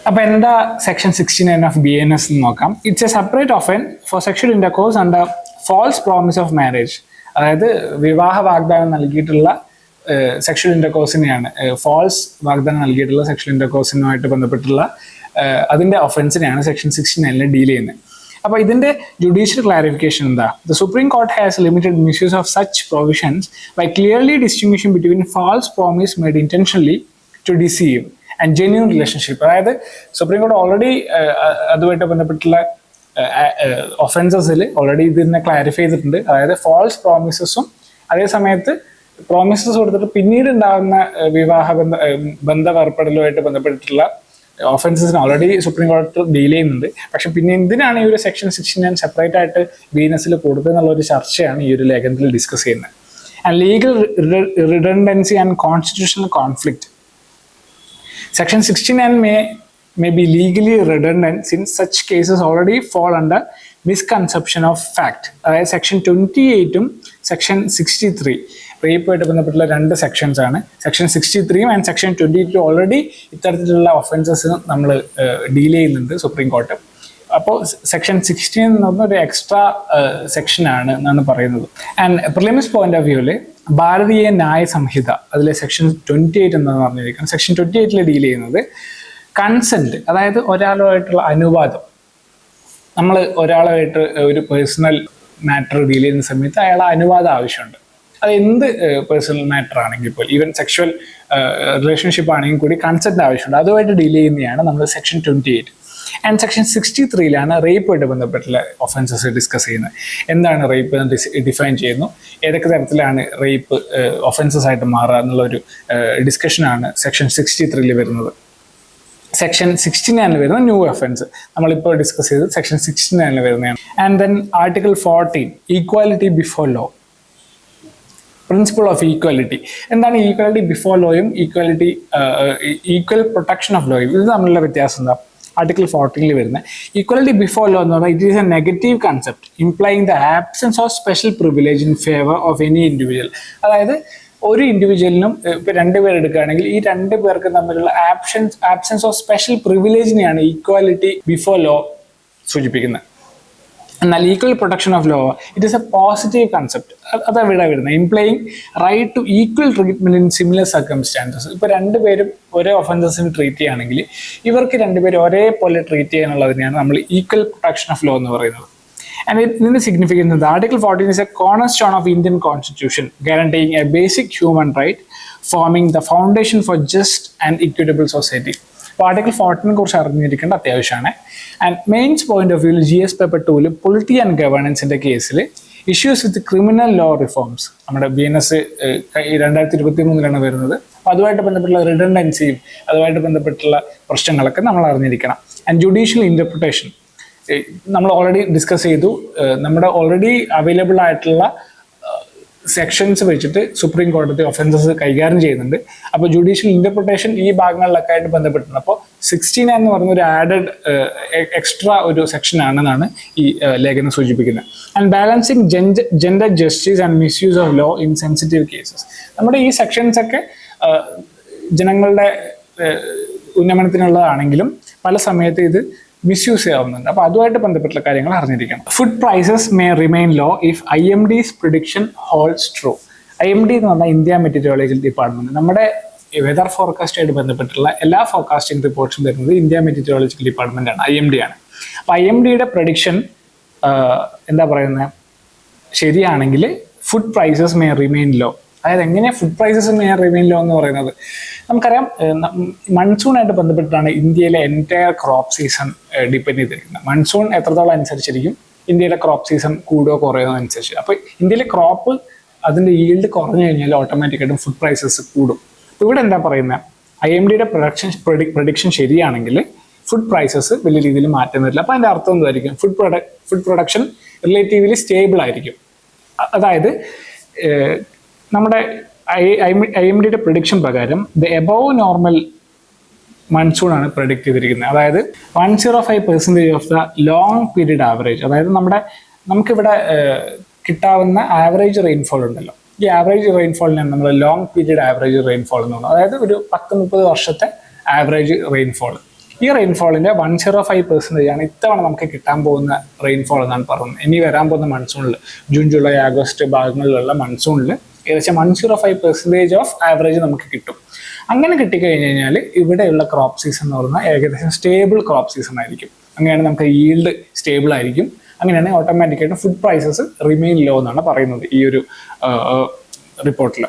അപ്പൊ എന്താ സെക്ഷൻ 69 ഓഫ് BNS എന്ന് നോക്കാം. It's a separate offence for sexual intercourse under false promise of marriage. അതായത് വിവാഹ വാഗ്ദാനം നൽകിയിട്ടുള്ള സെക്ഷൽ ഇന്റർകോഴ്സിനെയാണ്, ഫാൾസ് വാഗ്ദാനം നൽകിയിട്ടുള്ള സെക്ഷൽ ഇന്റർകോഴ്സിനുമായിട്ട് ബന്ധപ്പെട്ടുള്ള അതിന്റെ ഒഫൻസിനെയാണ് സെക്ഷൻ 69 ഡീൽ ചെയ്യുന്നത്. അപ്പോൾ ഇതിന്റെ ജുഡീഷ്യൽ ക്ലാരിഫിക്കേഷൻ എന്താ? The supreme court has limited misuse of such provisions by clearly distinguishing between false promise made intentionally to deceive and genuine relationship. അതായത് സുപ്രീം കോർട്ട് ഓൾറെഡി അതുമായിട്ട് ബന്ധപ്പെട്ടുള്ള ഒഫൻസസിൽ ഓൾറെഡി ഇതിനെ ക്ലാരിഫൈ ചെയ്തിട്ടുണ്ട്. അതായത് ഫാൾസ് പ്രോമിസസും അതേ സമയത്ത് പ്രോമിസസ് കൊടുത്തിട്ട് പിന്നീട് ഉണ്ടാകുന്ന വിവാഹ ബന്ധവേർപ്പെടലുമായിട്ട് ബന്ധപ്പെട്ടിട്ടുള്ള ഒഫൻസസിന് ഓൾറെഡി സുപ്രീം കോടതി ഡീൽ ചെയ്യുന്നുണ്ട്. പക്ഷെ പിന്നെ എന്തിനാണ് ഈ ഒരു സെക്ഷൻ 69 സെപ്പറേറ്റ് ആയിട്ട് BNSൽ കൊടുത്തതെന്നുള്ള ഒരു ചർച്ചയാണ് ഈ ഒരു ലേഖനത്തിൽ ഡിസ്കസ് ചെയ്യുന്നത്. And legal redundancy and constitutional conflict. Section 69 may be legally redundant since such cases already fall under misconception of fact. അതായത് സെക്ഷൻ 28 സെക്ഷൻ 63 റേപ്പുമായിട്ട് ബന്ധപ്പെട്ടുള്ള 2 സെക്ഷൻസ് ആണ്. സെക്ഷൻ 63 ആൻഡ് സെക്ഷൻ 22 ഓൾറെഡി ഇത്തരത്തിലുള്ള ഒഫൻസസ് നമ്മൾ ഡീൽ ചെയ്യുന്നുണ്ട് സുപ്രീം കോർട്ട്. അപ്പോൾ section 16 എന്ന് പറഞ്ഞ ഒരു എക്സ്ട്രാ സെക്ഷനാണ് എന്നാണ് പറയുന്നത്. ആൻഡ് പ്രിലിംസ് പോയിന്റ് ഓഫ് വ്യൂവിൽ ഭാരതീയ ന്യായ സംഹിത അതിലെ സെക്ഷൻ 28 എന്താണെന്ന് പറഞ്ഞിരിക്കുന്നത്. സെക്ഷൻ 28 ഡീൽ ചെയ്യുന്നത് കൺസെന്റ്, അതായത് ഒരാളുമായിട്ടുള്ള അനുവാദം. നമ്മൾ ഒരാളുമായിട്ട് ഒരു പേഴ്സണൽ മാറ്റർ ഡീൽ ചെയ്യുന്ന സമയത്ത് അയാളെ അനുവാദം ആവശ്യമുണ്ട്. അത് എന്ത് പേഴ്സണൽ മാറ്റർ ആണെങ്കിൽ പോലും, ഈവൻ സെക്ഷൽ റിലേഷൻഷിപ്പ് ആണെങ്കിൽ കൂടി കൺസെന്റ് ആവശ്യമുണ്ട്. അതുമായിട്ട് ഡീൽ ചെയ്യുന്നതാണ് നമ്മൾ സെക്ഷൻ 28. ആൻഡ് സെക്ഷൻ 63 റേപ്പുമായിട്ട് ബന്ധപ്പെട്ടുള്ള ഒഫൻസസ് ഡിസ്കസ് ചെയ്യുന്നത്. എന്താണ് റേപ്പ് എന്ന് ഡിഫൈൻ ചെയ്യുന്നു, ഏതൊക്കെ തരത്തിലാണ് റേപ്പ് ഒഫൻസസ് ആയിട്ട് മാറുക എന്നുള്ളൊരു ഡിസ്കഷനാണ് സെക്ഷൻ 63 വരുന്നത്. സെക്ഷൻ 69 വരുന്ന ന്യൂ ഒഫൻസ്, നമ്മളിപ്പോൾ ഡിസ്കസ് ചെയ്തത് സെക്ഷൻ 69 വരുന്നതാണ്. And then article 14 equality before law, principle of equality. എന്താണ് ഈക്വാലിറ്റി ബിഫോർ ലോയും ഈക്വൽ പ്രൊട്ടക്ഷൻ ഓഫ് ലോയും, ഇത് തമ്മിലുള്ള വ്യത്യാസം എന്താ? ആർട്ടിക്കിൾ 14 വരുന്ന ഈക്വാലിറ്റി ബിഫോർ ലോ എന്ന് പറഞ്ഞാൽ it is a negative concept implying the absence of special privilege in favour of any individual. അതായത് ഒരു ഇൻഡിവിജ്വലിനും ഇപ്പോൾ 2 പേർ എടുക്കുകയാണെങ്കിൽ ഈ 2 പേർക്ക് തമ്മിലുള്ള ആബ്സെൻസ് ഓഫ് സ്പെഷ്യൽ പ്രിവിലേജിനെയാണ് ഈക്വാലിറ്റി ബിഫോർ ലോ സൂചിപ്പിക്കുന്നത്. എന്നാൽ equal protection of law it is a positive concept. അതെവിടെ വരുന്നത്? Implying right to equal treatment in similar circumstances. ഇപ്പോൾ 2 പേരും ഒരേ ഒഫൻസസിന് ട്രീറ്റ് ചെയ്യുകയാണെങ്കിൽ ഇവർക്ക് 2 പേരും ഒരേപോലെ ട്രീറ്റ് ചെയ്യാനുള്ളതിനെയാണ് നമ്മൾ ഈക്വൽ പ്രൊട്ടക്ഷൻ ഓഫ് ലോ എന്ന് പറയുന്നത്. And ഇതിന്റെ significance, article 14 is a cornerstone of Indian Constitution, guaranteeing a basic human right, forming the foundation for just and equitable society. അപ്പോൾ ആർട്ടിക്കിൾ 14 കുറിച്ച് അറിഞ്ഞിരിക്കേണ്ട അത്യാവശ്യമാണ്. And mains point of view GS paper 2 polity and ഗവേണൻസിന്റെ കേസിൽ issues with criminal law reforms, നമ്മുടെ BNS 2023 വരുന്നത്. അപ്പോൾ അതുമായിട്ട് ബന്ധപ്പെട്ടുള്ള റിഡൻഡൻസിയും അതുമായിട്ട് ബന്ധപ്പെട്ടുള്ള പ്രശ്നങ്ങളൊക്കെ നമ്മൾ അറിഞ്ഞിരിക്കണം. ആൻഡ് ജുഡീഷ്യൽ ഇന്റർപ്രിട്ടേഷൻ നമ്മൾ ഓൾറെഡി ഡിസ്കസ് ചെയ്തു. നമ്മുടെ ഓൾറെഡി അവൈലബിൾ ആയിട്ടുള്ള സെക്ഷൻസ് വെച്ചിട്ട് സുപ്രീം കോടതി ഒഫൻസസ് കൈകാര്യം ചെയ്യുന്നുണ്ട്. അപ്പോൾ ജുഡീഷ്യൽ ഇന്റർപ്രിട്ടേഷൻ ഈ ഭാഗങ്ങളിലൊക്കെ ആയിട്ട് ബന്ധപ്പെട്ടുണ്ട്. അപ്പോൾ 69 എന്ന് പറഞ്ഞ ഒരു ആഡഡ് എക്സ്ട്രാ ഒരു സെക്ഷൻ ആണെന്നാണ് ഈ ലേഖനം സൂചിപ്പിക്കുന്നത്. And balancing gender justice and misuse of law in sensitive cases. നമ്മുടെ ഈ സെക്ഷൻസ് ഒക്കെ ജനങ്ങളുടെ ഉന്നമനത്തിനുള്ളതാണെങ്കിലും പല സമയത്ത് ഇത് മിസ്യൂസ് ചെയ്യാവുന്നുണ്ട്. അപ്പോൾ അതുമായിട്ട് ബന്ധപ്പെട്ടുള്ള കാര്യങ്ങൾ അറിഞ്ഞിരിക്കണം. Food prices may remain low if IMD's prediction holds true. IMD എന്ന് പറഞ്ഞാൽ ഇന്ത്യ മെറ്റീരിയോളജിക്കൽ ഡിപ്പാർട്ട്മെന്റ്. നമ്മുടെ വെതർ ഫോർകാസ്റ്റ് ആയിട്ട് ബന്ധപ്പെട്ടുള്ള എല്ലാ ഫോർകാസ്റ്റിംഗ് റിപ്പോർട്ട്സും വരുന്നത് ഇന്ത്യ മെറ്റീരിയോളജിക്കൽ ഡിപ്പാർട്ട്മെന്റ് ആണ്, IMD ആണ്. അപ്പോൾ IMDയുടെ പ്രഡിക്ഷൻ എന്താ പറയുന്നത്, ശരിയാണെങ്കിൽ food prices may remain low. അതായത് എങ്ങനെയാണ് food prices may remain low എന്ന് പറയുന്നത്? നമുക്കറിയാം മൺസൂണായിട്ട് ബന്ധപ്പെട്ടാണ് ഇന്ത്യയിലെ എൻറ്റയർ ക്രോപ്പ് സീസൺ ഡിപ്പെൻഡ് ചെയ്തിരിക്കുന്നത്. മൺസൂൺ എത്രത്തോളം അനുസരിച്ചിരിക്കും ഇന്ത്യയിലെ ക്രോപ്പ് സീസൺ കൂടുകയോ കുറയോ അനുസരിച്ച്. അപ്പോൾ ഇന്ത്യയിലെ ക്രോപ്പ് അതിൻ്റെ ഈൽഡ് കുറഞ്ഞു കഴിഞ്ഞാൽ ഓട്ടോമാറ്റിക്കായിട്ടും ഫുഡ് പ്രൈസസ് കൂടും. അപ്പോൾ ഇവിടെ എന്താ പറയുന്നത്, IMDയുടെ പ്രഡിക്ഷൻ ശരിയാണെങ്കിൽ ഫുഡ് പ്രൈസസ് വലിയ രീതിയിൽ മാറ്റം വരില്ല. അപ്പോൾ അതിൻ്റെ അർത്ഥം എന്തായിരിക്കും? ഫുഡ് പ്രൊഡക്ഷൻ റിലേറ്റീവ്ലി സ്റ്റേബിൾ ആയിരിക്കും. അതായത് നമ്മുടെ IMDയുടെ പ്രഡിക്ഷൻ പ്രകാരം ദ എബവ് നോർമൽ മൺസൂൺ ആണ് പ്രഡിക്റ്റ് ചെയ്തിരിക്കുന്നത്. അതായത് 105% of the long period average. അതായത് നമുക്കിവിടെ കിട്ടാവുന്ന ആവറേജ് റെയിൻഫോൾ ഉണ്ടല്ലോ, ഈ ആവറേജ് റെയിൻഫോളിനാണ് നമ്മൾ ലോങ് പീരീഡ് ആവറേജ് റെയിൻഫോൾ എന്ന് പറയുന്നത്. അതായത് ഒരു 10-30 വർഷത്തെ ആവറേജ് റെയിൻഫോൾ. ഈ റെയിൻഫോളിൻ്റെ 105% ആണ് ഇത്തവണ നമുക്ക് കിട്ടാൻ പോകുന്ന റെയിൻഫോൾ എന്നാണ് പറയുന്നത്. ഇനി വരാൻ പോകുന്ന മൺസൂണിൽ, ജൂൺ ജൂലൈ ആഗസ്റ്റ് ഭാഗങ്ങളിലുള്ള മൺസൂണിൽ ഏകദേശം 105% ഓഫ് ആവറേജ് നമുക്ക് കിട്ടും. അങ്ങനെ കിട്ടിക്കഴിഞ്ഞ് കഴിഞ്ഞാൽ ഇവിടെയുള്ള ക്രോപ്പ് സീസൺ എന്ന് പറഞ്ഞാൽ ഏകദേശം സ്റ്റേബിൾ ക്രോപ്പ് സീസൺ ആയിരിക്കും. അങ്ങനെയാണ് നമുക്ക് ഈൽഡ് സ്റ്റേബിൾ ആയിരിക്കും. അങ്ങനെയാണെങ്കിൽ ഓട്ടോമാറ്റിക്കായിട്ട് ഫുഡ് പ്രൈസസ് റിമെയിൻ ലോ എന്നാണ് പറയുന്നത് ഈ ഒരു റിപ്പോർട്ടിൽ.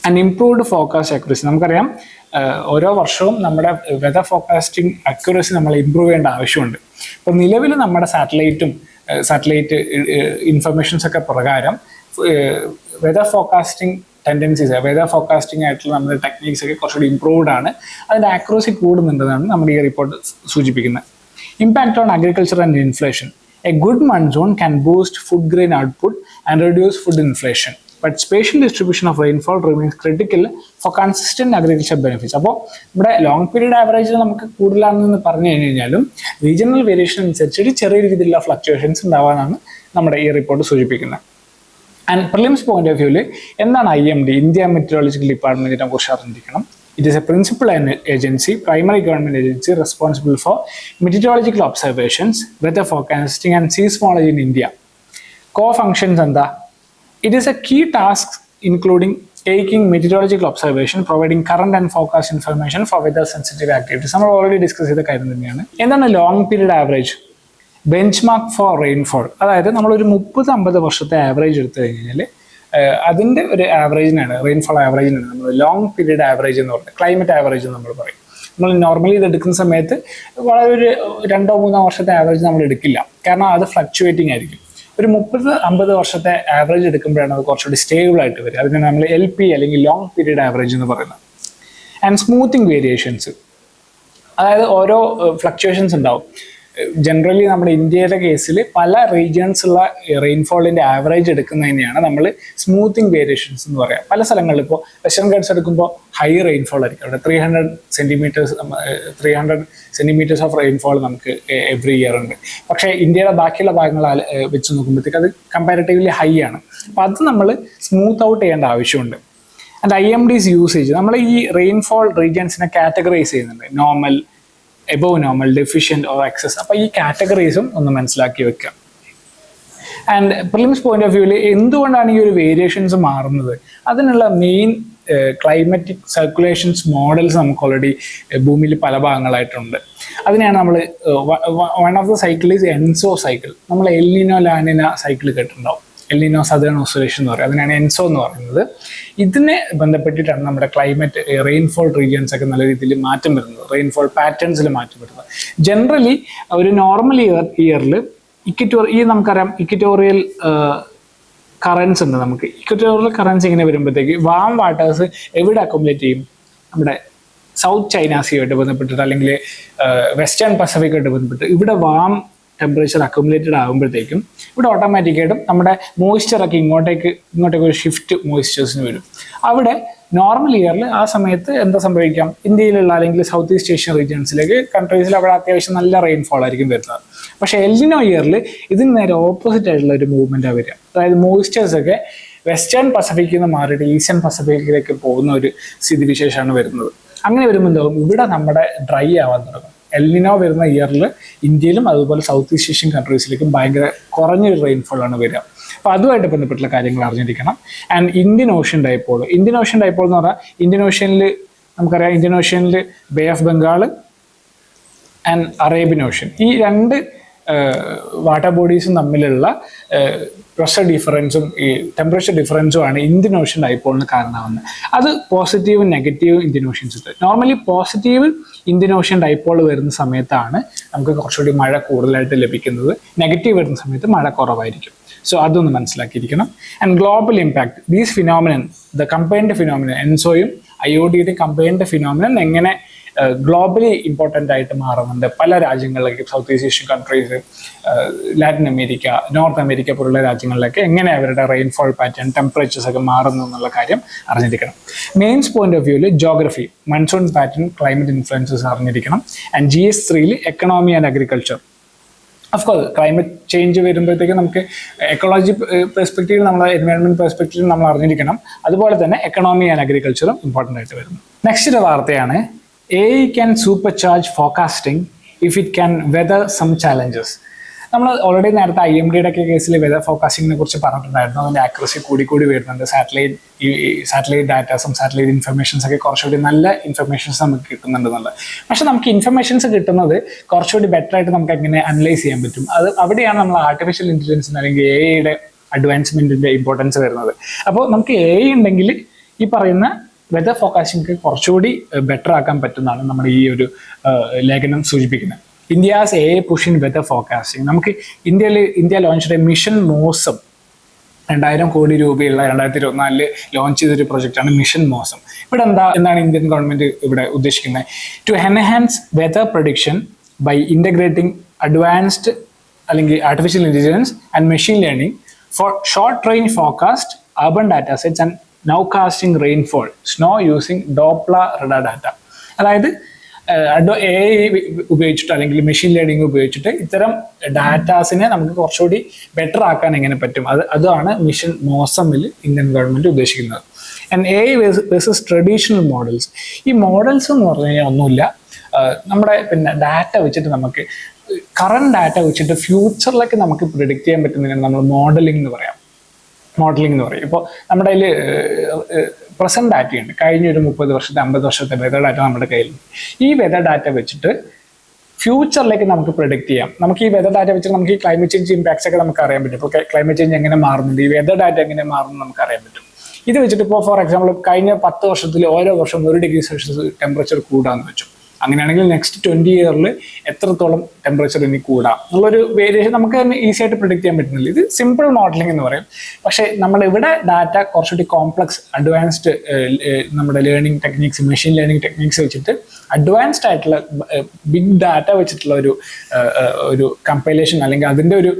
And improved forecast accuracy. നമുക്കറിയാം ഓരോ വർഷവും നമ്മുടെ വെതർ ഫോർകാസ്റ്റിംഗ് അക്യുറസി നമ്മൾ ഇമ്പ്രൂവ് ചെയ്യേണ്ട ആവശ്യമുണ്ട്. അപ്പോൾ നിലവിൽ നമ്മുടെ സാറ്റലൈറ്റ് ഇൻഫർമേഷൻസ് ഒക്കെ പ്രകാരം weather forecasting tendencies, weather forecasting ആയിട്ടുള്ള നമ്മുടെ ടെക്നീക്സ് ഒക്കെ കുറച്ചുകൂടി ഇംപ്രൂവ്ഡ് ആണ്. അതിൻ്റെ ആക്യുറസി കൂടുന്നുണ്ടെന്നാണ് നമ്മുടെ ഈ റിപ്പോർട്ട് സൂചിപ്പിക്കുന്നത്. Impact on agriculture and inflation. A good monsoon can boost food grain output and reduce food inflation. But spatial distribution of rainfall remains critical for consistent agriculture benefits. അപ്പോൾ ഇവിടെ long period ആവറേജിൽ നമുക്ക് കൂടുതലാണെന്ന് പറഞ്ഞു കഴിഞ്ഞാലും regional variation അനുസരിച്ചിട്ട് ചെറിയ രീതിയിലുള്ള fluctuations ഉണ്ടാവാനാണ് നമ്മുടെ ഈ റിപ്പോർട്ട് സൂചിപ്പിക്കുന്നത്. ആൻഡ് പ്രിലിംസ് പോയിന്റ് ഓഫ് വ്യൂവിൽ എന്താണ് IMD, ഇന്ത്യ മെറ്റീരിയോളജിക്കൽ ഡിപ്പാർട്ട്മെന്റിനെ കുറിച്ച് അറിഞ്ഞിരിക്കണം. It is a principal agency, primary government agency responsible for meteorological observations, weather forecasting and seismology in India. Core functions and it is a key task including taking meteorological observation, providing current and forecast information for weather sensitive activities. നമ്മൾ already discuss ചെയ്ത കാര്യം തന്നെയാണ്. എന്താണ് long period average? Benchmark for rainfall. അതായത് നമ്മളൊരു 30-50 വർഷത്തെ average എടുത്തു കഴിഞ്ഞാൽ അതിൻ്റെ ഒരു ആവറേജിനാണ്, റെയിൻഫോൾ ആവറേജിനാണ് നമ്മൾ ലോങ് പീരീഡ് ആവറേജ് എന്ന് പറയുന്നത്, ക്ലൈമറ്റ് ആവറേജ് എന്ന് നമ്മൾ പറയും. നമ്മൾ നോർമലി ഇത് എടുക്കുന്ന സമയത്ത് വളരെ ഒരു 2-3 വർഷത്തെ ആവറേജ് നമ്മൾ എടുക്കില്ല, കാരണം അത് ഫ്ലക്ച്വേറ്റിംഗ് ആയിരിക്കും. ഒരു 30-50 വർഷത്തെ ആവറേജ് എടുക്കുമ്പോഴാണ് അത് കുറച്ചുകൂടി സ്റ്റേബിൾ ആയിട്ട് വരിക. അതിനെ നമ്മൾ LP അല്ലെങ്കിൽ ലോങ് പീരീഡ് ആവറേജ് എന്ന് പറയുന്നത്. ആൻഡ് സ്മൂത്തിങ് വേരിയേഷൻസ്, അതായത് ഓരോ ഫ്ലക്ച്വേഷൻസ് ഉണ്ടാവും. ജനറലി നമ്മുടെ ഇന്ത്യയുടെ കേസിൽ പല റീജിയൻസുള്ള റെയിൻഫോളിന്റെ ആവറേജ് എടുക്കുന്നതിനെയാണ് നമ്മൾ സ്മൂത്തിങ് വേരിയേഷൻസ് എന്ന് പറയാം. പല സ്ഥലങ്ങളിൽ ഇപ്പോൾ വെസ്റ്റേൺ ഗട്ട്സ് എടുക്കുമ്പോൾ ഹൈ റെയിൻഫോൾ ആയിരിക്കും, അവിടെ 300 സെന്റിമീറ്റേഴ്സ് ഓഫ് റെയിൻഫോൾ നമുക്ക് എവറി ഇയർ ഉണ്ട്. പക്ഷേ ഇന്ത്യയുടെ ബാക്കിയുള്ള ഭാഗങ്ങൾ വെച്ച് നോക്കുമ്പോഴത്തേക്ക് അത് കമ്പാരിറ്റീവ്ലി ഹൈ ആണ്. അപ്പം അത് നമ്മൾ സ്മൂത്ത് ഔട്ട് ചെയ്യേണ്ട ആവശ്യമുണ്ട്. ആൻഡ് IMD's യൂസേജ്, നമ്മൾ ഈ റെയിൻഫോൾ റീജിയൻസിനെ കാറ്റഗറൈസ് ചെയ്യുന്നുണ്ട്, normal, above normal, deficient or excess. അപ്പോൾ ഈ കാറ്റഗറീസും ഒന്ന് മനസ്സിലാക്കി വെക്കുക. ആൻഡ് പ്രിലിംസ് പോയിന്റ് ഓഫ് വ്യൂവിൽ എന്തുകൊണ്ടാണ് ഈ ഒരു വേരിയേഷൻസ് മാറുന്നത്? അതിനുള്ള മെയിൻ ക്ലൈമറ്റിക് സർക്കുലേഷൻസ് മോഡൽസ് നമുക്ക് ഓൾറെഡി ഭൂമിയിൽ പല ഭാഗങ്ങളായിട്ടുണ്ട്. അതിനെയാണ് നമ്മൾ one of the cycle is Enzo cycle. നമ്മൾ എൽനിനോ ലാനിന സൈക്കിൾ കേട്ടിട്ടുണ്ടാവും, എൽനിനോ സദേൺ ഓസിലേഷൻ എന്ന് പറയും, അതിനാണ് എൻസോ എന്ന് പറയുന്നത്. ഇതിനെ ബന്ധപ്പെട്ടിട്ടാണ് നമ്മുടെ ക്ലൈമറ്റ്, റെയിൻഫോൾ റീജിയൻസ് ഒക്കെ നല്ല രീതിയിൽ മാറ്റം വരുന്നത്, റെയിൻഫോൾ പാറ്റേൺസിൽ മാറ്റം വരുന്നത്. ജനറലി ഒരു നോർമൽ ഇയറിൽ ഈ നമുക്കറിയാം ഇക്വറ്റോറിയൽ കറൻസ് ഉണ്ട്. നമുക്ക് ഇക്വറ്റോറിയൽ കറൻസ് ഇങ്ങനെ വരുമ്പോഴത്തേക്ക് വാം വാട്ടേഴ്സ് എവിടെ അക്കോമഡേറ്റ് ചെയ്യും? നമ്മുടെ സൗത്ത് ചൈന സീയുമായിട്ട് ബന്ധപ്പെട്ടിട്ട് അല്ലെങ്കിൽ വെസ്റ്റേൺ പസഫിക്കുമായിട്ട് ബന്ധപ്പെട്ട് ഇവിടെ വാം ടെമ്പറേച്ചർ അക്യുമുലേറ്റഡ് ആകുമ്പോഴത്തേക്കും ഇവിടെ ഓട്ടോമാറ്റിക്കായിട്ടും നമ്മുടെ മോയ്സ്ചറൊക്കെ ഇങ്ങോട്ടേക്ക് ഒരു ഷിഫ്റ്റ് മോയ്സ്ചേഴ്സിന് വരും. അവിടെ നോർമൽ ഇയറിൽ ആ സമയത്ത് എന്താ സംഭവിക്കാം? ഇന്ത്യയിലുള്ള അല്ലെങ്കിൽ സൗത്ത് ഈസ്റ്റ് ഏഷ്യൻ റീജിയൻസിലേക്ക് കൺട്രീസിൽ അവിടെ അത്യാവശ്യം നല്ല റെയിൻഫോൾ ആയിരിക്കും വരുന്നത്. പക്ഷേ എൽനിനോ ഇയറിൽ ഇതിന് നേരെ ഓപ്പോസിറ്റ് ആയിട്ടുള്ള ഒരു മൂവ്മെൻറ്റാണ് വരിക. അതായത് മോയ്സ്ചേഴ്സ് ഒക്കെ വെസ്റ്റേൺ പസഫിക്കിൽ നിന്ന് മാറിയിട്ട് ഈസ്റ്റേൺ പസഫിക്കിലേക്ക് പോകുന്ന ഒരു സ്ഥിതിവിശേഷമാണ് വരുന്നത്. അങ്ങനെ വരുമ്പോൾ എന്താകും? ഇവിടെ നമ്മുടെ ഡ്രൈ ആവാൻ തുടങ്ങും. എൽനിനോ വരുന്ന ഇയറിൽ ഇന്ത്യയിലും അതുപോലെ സൗത്ത് ഈസ്റ്റ് ഏഷ്യൻ കൺട്രീസിലേക്കും ഭയങ്കര കുറഞ്ഞൊരു റെയിൻഫോൾ ആണ് വരിക. അപ്പോൾ അതുമായിട്ട് ബന്ധപ്പെട്ടുള്ള കാര്യങ്ങൾ അറിഞ്ഞിരിക്കണം. ആൻഡ് ഇന്ത്യൻ ഓഷ്യൻ ഡൈപോൾ എന്ന് പറഞ്ഞാൽ ഇന്ത്യൻ ഓഷ്യനിൽ നമുക്കറിയാം, ഇന്ത്യൻ ഓഷ്യനിൽ bay of Bengal and Arabian ocean, ഈ രണ്ട് വാട്ടർ ബോഡീസും തമ്മിലുള്ള പ്രഷർ ഡിഫറൻസും ഈ ടെമ്പറേച്ചർ ഡിഫറൻസുമാണ് ഇന്ത്യൻ ഓഷ്യൻ ഡൈപോളിന് കാരണമാകുന്നത്. അത് പോസിറ്റീവും നെഗറ്റീവും ഇന്ത്യൻ ഓഷ്യൻസ് ഉണ്ട്. Normally positive Indian ocean dipole വരുന്ന സമയത്താണ് നമുക്ക് കുറച്ചുകൂടി മഴ കൂടുതലായിട്ട് ലഭിക്കുന്നത്, നെഗറ്റീവ് വരുന്ന സമയത്ത് മഴ കുറവായിരിക്കും. സോ അതൊന്ന് മനസ്സിലാക്കിയിരിക്കണം. And global impact, these phenomenon, the combined phenomenon, എൻസോയും IODയുടെ കമ്പൈൻഡ് ഫിനോമിനൻ എങ്ങനെ ഗ്ലോബലി ഇമ്പോർട്ടൻ്റ് ആയിട്ട് മാറുന്നുണ്ട് പല രാജ്യങ്ങളിലേക്ക്, south east Asian countries, Latin America, north America പോലുള്ള രാജ്യങ്ങളിലൊക്കെ എങ്ങനെ അവരുടെ റെയിൻഫോൾ പാറ്റേൺ, ടെമ്പറേച്ചേഴ്സ് ഒക്കെ മാറുന്നു എന്നുള്ള കാര്യം അറിഞ്ഞിരിക്കണം. മെയിൻസ് പോയിന്റ് ഓഫ് വ്യൂവിൽ geography, monsoon pattern, climate influences അറിഞ്ഞിരിക്കണം. And GS3 economy and agriculture. Of course climate change വരുമ്പോഴത്തേക്ക് നമുക്ക് എക്കോളജി പെർസ്പെക്റ്റീവ്, നമ്മുടെ എൻവയോൺമെന്റ് പെർസ്പെക്റ്റീവ് നമ്മൾ അറിഞ്ഞിരിക്കണം. അതുപോലെ തന്നെ എക്കണോമി ആൻഡ് അഗ്രികൾച്ചറും ഇമ്പോർട്ടൻ്റ് ആയിട്ട് വരുന്നു. നെക്സ്റ്റ് വാർത്തയാണ് AI can supercharge forecasting if it can weather some challenges. നമ്മൾ ഓൾറെഡി നേരത്തെ IMDയുടെ ഒക്കെ കേസിൽ വെതർ ഫോർകാസ്റ്റിങ്ങിനെ കുറിച്ച് പറഞ്ഞിട്ടുണ്ടായിരുന്നു. അതിൻ്റെ ആക്യുറസി കൂടി വരുന്നുണ്ട്. സാറ്റലൈറ്റ് ഡാറ്റാസും സാറ്റലൈറ്റ് ഇൻഫർമേഷൻസ് ഒക്കെ കുറച്ചുകൂടി നല്ല ഇൻഫർമേഷൻസ് നമുക്ക് കിട്ടുന്നുണ്ടെന്നുള്ളത്. പക്ഷെ നമുക്ക് ഇൻഫർമേഷൻസ് കിട്ടുന്നത് കുറച്ചുകൂടി ബെറ്റർ ആയിട്ട് നമുക്ക് എങ്ങനെ അനലൈസ് ചെയ്യാൻ പറ്റും? അവിടെയാണ് നമ്മൾ ആർട്ടിഫിഷ്യൽ ഇൻ്റലിജൻസിന് അല്ലെങ്കിൽ AIയുടെ അഡ്വാൻസ്മെന്റിന്റെ ഇമ്പോർട്ടൻസ് വരുന്നത്. അപ്പോൾ നമുക്ക് AI ഉണ്ടെങ്കിൽ ഈ പറയുന്ന വെതർ ഫോർകാസ്റ്റിംഗ് കുറച്ചുകൂടി ബെറ്റർ ആക്കാൻ പറ്റുന്നതാണ് നമ്മുടെ ഈ ഒരു ലേഖനം സൂചിപ്പിക്കുന്നത്. India's AI push in weather forecasting. നമുക്ക് ഇന്ത്യ ലോഞ്ച് ചെയ്ത മിഷൻ മോസം, 2000 കോടി രൂപയുള്ള 2024 ലോഞ്ച് ചെയ്തൊരു പ്രൊജക്റ്റാണ് മിഷൻ മോസം. ഇവിടെ എന്താണ് ഇന്ത്യൻ ഗവൺമെന്റ് ഇവിടെ ഉദ്ദേശിക്കുന്നത്? To enhance weather prediction by integrating advanced അല്ലെങ്കിൽ artificial intelligence and machine learning for short range forecast, urban data sets and nowcasting rainfall, snow using Doppler radar data. അതായത് AI ഉപയോഗിച്ചിട്ട് അല്ലെങ്കിൽ machine learning ഉപയോഗിച്ചിട്ട് ഇത്തരം ഡാറ്റാസിനെ നമുക്ക് കുറച്ചുകൂടി ബെറ്റർ ആക്കാൻ എങ്ങനെ പറ്റും, അതാണ് മിഷൻ മോസമിൽ ഇന്ത്യൻ ഗവൺമെന്റ് ഉദ്ദേശിക്കുന്നത്. And AI versus traditional models. ഈ മോഡൽസ് എന്ന് പറഞ്ഞു കഴിഞ്ഞാൽ ഒന്നുമില്ല, നമ്മുടെ ഡാറ്റ വെച്ചിട്ട് നമുക്ക് കറണ്ട് ഡാറ്റ വെച്ചിട്ട് ഫ്യൂച്ചറിലേക്ക് നമുക്ക് പ്രിഡിക്റ്റ് ചെയ്യാൻ പറ്റുന്നതിനാണ് നമ്മൾ മോഡലിംഗ് എന്ന് പറയും. ഇപ്പോൾ നമ്മുടെ കയ്യിൽ പ്രസന്റ് ഡാറ്റയുണ്ട്, കഴിഞ്ഞ ഒരു 30 വർഷത്തെ 50 വർഷത്തെ വെതർ ഡാറ്റ നമ്മുടെ കയ്യിലുണ്ട്. ഈ വെതർ ഡാറ്റ വെച്ചിട്ട് ഫ്യൂച്ചറിലേക്ക് നമുക്ക് പ്രിഡിക്റ്റ് ചെയ്യാം. നമുക്ക് ഈ വെതർ ഡാറ്റ വെച്ചിട്ട് നമുക്ക് ഈ ക്ലൈമറ്റ് ചേഞ്ച് ഇമ്പാക്ട്സ് ഒക്കെ നമുക്ക് അറിയാൻ പറ്റും. ഇപ്പോൾ ക്ലൈമറ്റ് ചേഞ്ച് എങ്ങനെ മാറുന്നുണ്ട്, ഈ വെതർ ഡാറ്റ എങ്ങനെ മാറുന്നു നമുക്ക് അറിയാൻ പറ്റും. ഇത് വെച്ചിട്ട് ഇപ്പോൾ ഫോർ എക്സാമ്പിൾ കഴിഞ്ഞ 10 വർഷത്തിൽ ഓരോ വർഷം 1 ഡിഗ്രി സെൽഷ്യസ് ടെമ്പറേച്ചർ കൂടാന്ന് വെച്ചു. അങ്ങനെയാണെങ്കിൽ നെക്സ്റ്റ് 20 ഇയറിൽ എത്രത്തോളം ടെമ്പറേച്ചർ ഇനി കൂടാം എന്നുള്ളൊരു വേരിയേഷൻ നമുക്ക് തന്നെ ഈസി ആയിട്ട് പ്രിഡിക്റ്റ് ചെയ്യാൻ പറ്റുന്നില്ല. ഇത് സിമ്പിൾ മോഡലിംഗ് എന്ന് പറയും. പക്ഷേ നമ്മളിവിടെ ഡാറ്റ കുറച്ചുകൂടി കോംപ്ലക്സ് അഡ്വാൻസ്ഡ് നമ്മുടെ learning techniques, machine learning techniques വെച്ചിട്ട് അഡ്വാൻസ്ഡ് ആയിട്ടുള്ള ബിഗ് ഡാറ്റ വെച്ചിട്ടുള്ള ഒരു കമ്പൈലേഷൻ അല്ലെങ്കിൽ അതിൻ്റെ ഒരു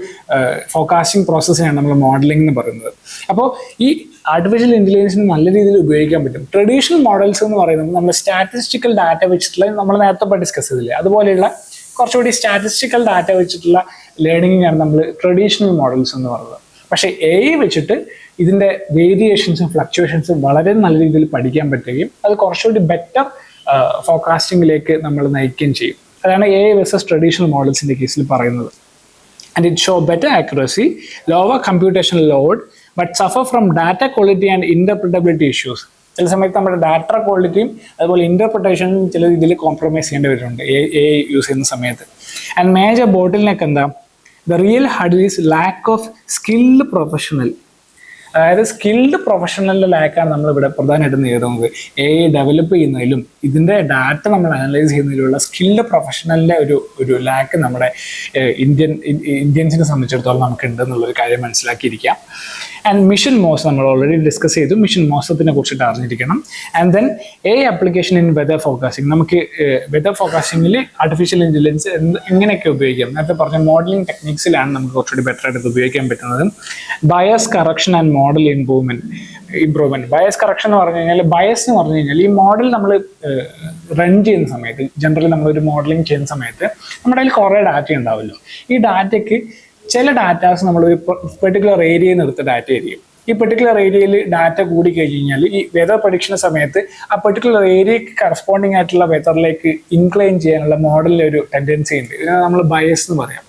ഫോക്കാസ്റ്റിംഗ് പ്രോസസ്സിനാണ് നമ്മൾ മോഡലിംഗ് എന്ന് പറയുന്നത്. അപ്പോൾ ഈ ആർട്ടിഫിഷ്യൽ ഇന്റലിജൻസിന് നല്ല രീതിയിൽ ഉപയോഗിക്കാൻ പറ്റും. ട്രഡീഷണൽ മോഡൽസ് എന്ന് പറയുന്നത് നമ്മൾ സ്റ്റാറ്റിസ്റ്റിക്കൽ ഡാറ്റ വെച്ചിട്ടുള്ള, നമ്മൾ നേരത്തെ ഡിസ്കസ് ചെയ്തില്ലേ, അതുപോലെയുള്ള കുറച്ചുകൂടി സ്റ്റാറ്റിസ്റ്റിക്കൽ ഡാറ്റ വെച്ചിട്ടുള്ള ലേണിംഗാണ് നമ്മൾ ട്രഡീഷണൽ മോഡൽസ് എന്ന് പറയുന്നത്. പക്ഷേ AI വെച്ചിട്ട് ഇതിൻ്റെ വേരിയേഷൻസും ഫ്ലക്ച്വേഷൻസും വളരെ നല്ല രീതിയിൽ പഠിക്കാൻ പറ്റുകയും അത് കുറച്ചുകൂടി ബെറ്റർ ഫോർകാസ്റ്റിംഗിലേക്ക് നമ്മൾ നയിക്കുകയും ചെയ്യും. അതാണ് AI വേഴ്സസ് ട്രഡീഷണൽ മോഡൽസിൻ്റെ കേസിൽ പറയുന്നത്. And it show better accuracy, lower computational load, but suffer from data quality and interpretability issues. ചില സമയത്ത് നമ്മുടെ ഡാറ്റ ക്വാളിറ്റിയും അതുപോലെ ഇന്റർപ്രിട്ടേഷനും ചില രീതിയിൽ കോംപ്രമൈസ് ചെയ്യേണ്ടി വരുന്നുണ്ട് AI യൂസ് ചെയ്യുന്ന സമയത്ത്. ആൻഡ് മേജർ ബോട്ടിൽനെക്ക് എന്താ? The real hurdle is lack of skilled professional. അതായത് സ്കിൽഡ് പ്രൊഫഷണലിൻ്റെ ലാക്കാണ് നമ്മളിവിടെ പ്രധാനമായിട്ടും നേരിടുന്നത്. AI ഡെവലപ്പ് ചെയ്യുന്നതിലും ഇതിൻ്റെ ഡാറ്റ നമ്മൾ അനലൈസ് ചെയ്യുന്നതിലുള്ള സ്കിൽഡ് പ്രൊഫഷണലിൻ്റെ ഒരു ലാക്ക് നമ്മുടെ ഇന്ത്യൻസിനെ സംബന്ധിച്ചിടത്തോളം നമുക്ക് ഉണ്ട് എന്നുള്ളൊരു കാര്യം മനസ്സിലാക്കിയിരിക്കാം. ആൻഡ് മിഷൻ മോസ് നമ്മൾ ഓൾറെഡി ഡിസ്കസ് ചെയ്തു, മിഷൻ മോസത്തിനെ കുറിച്ചിട്ട് അറിഞ്ഞിരിക്കണം. And then AI application in weather forecasting. നമുക്ക് വെതർ ഫോർകാസ്റ്റിംഗിൽ ആർട്ടിഫിഷ്യൽ ഇന്റലിജൻസ് എങ്ങനെയൊക്കെ ഉപയോഗിക്കാം, നേരത്തെ പറഞ്ഞ മോഡലിംഗ് ടെക്നിക്സിലാണ് നമുക്ക് കുറച്ചുകൂടി ബെറ്റർ ആയിട്ട് ഉപയോഗിക്കാൻ പറ്റുന്നത്. Bias correction and model improvement. Bias correction എന്ന് പറഞ്ഞു കഴിഞ്ഞാൽ, ബയസ് എന്ന് പറഞ്ഞു കഴിഞ്ഞാൽ ഈ മോഡൽ നമ്മൾ റൺ ചെയ്യുന്ന സമയത്ത്, ജനറലി നമ്മളൊരു മോഡലിംഗ് ചെയ്യുന്ന സമയത്ത് നമ്മുടെ കയ്യിൽ കുറേ ഡാറ്റ ഉണ്ടാവുമല്ലോ. ഈ ഡാറ്റയ്ക്ക് ചില ഡാറ്റാസ് നമ്മളൊരു പെർട്ടിക്കുലർ ഏരിയയിൽ നിന്ന് എടുത്ത ഡാറ്റ ആയിരിക്കും. ഈ പെർട്ടിക്കുലർ ഏരിയയിൽ ഡാറ്റ കൂടി കഴിഞ്ഞ് കഴിഞ്ഞാൽ ഈ വെതർ പ്രഡിക്ഷന് സമയത്ത് ആ പെർട്ടിക്കുലർ ഏരിയക്ക് കറസ്പോണ്ടിങ് ആയിട്ടുള്ള വെതറിലേക്ക് ഇൻക്ലൈൻ ചെയ്യാനുള്ള മോഡലിൻ്റെ ഒരു ടെൻഡൻസി ഉണ്ട്. ഇതിനെ നമ്മൾ ബയസ് എന്ന് പറയാം.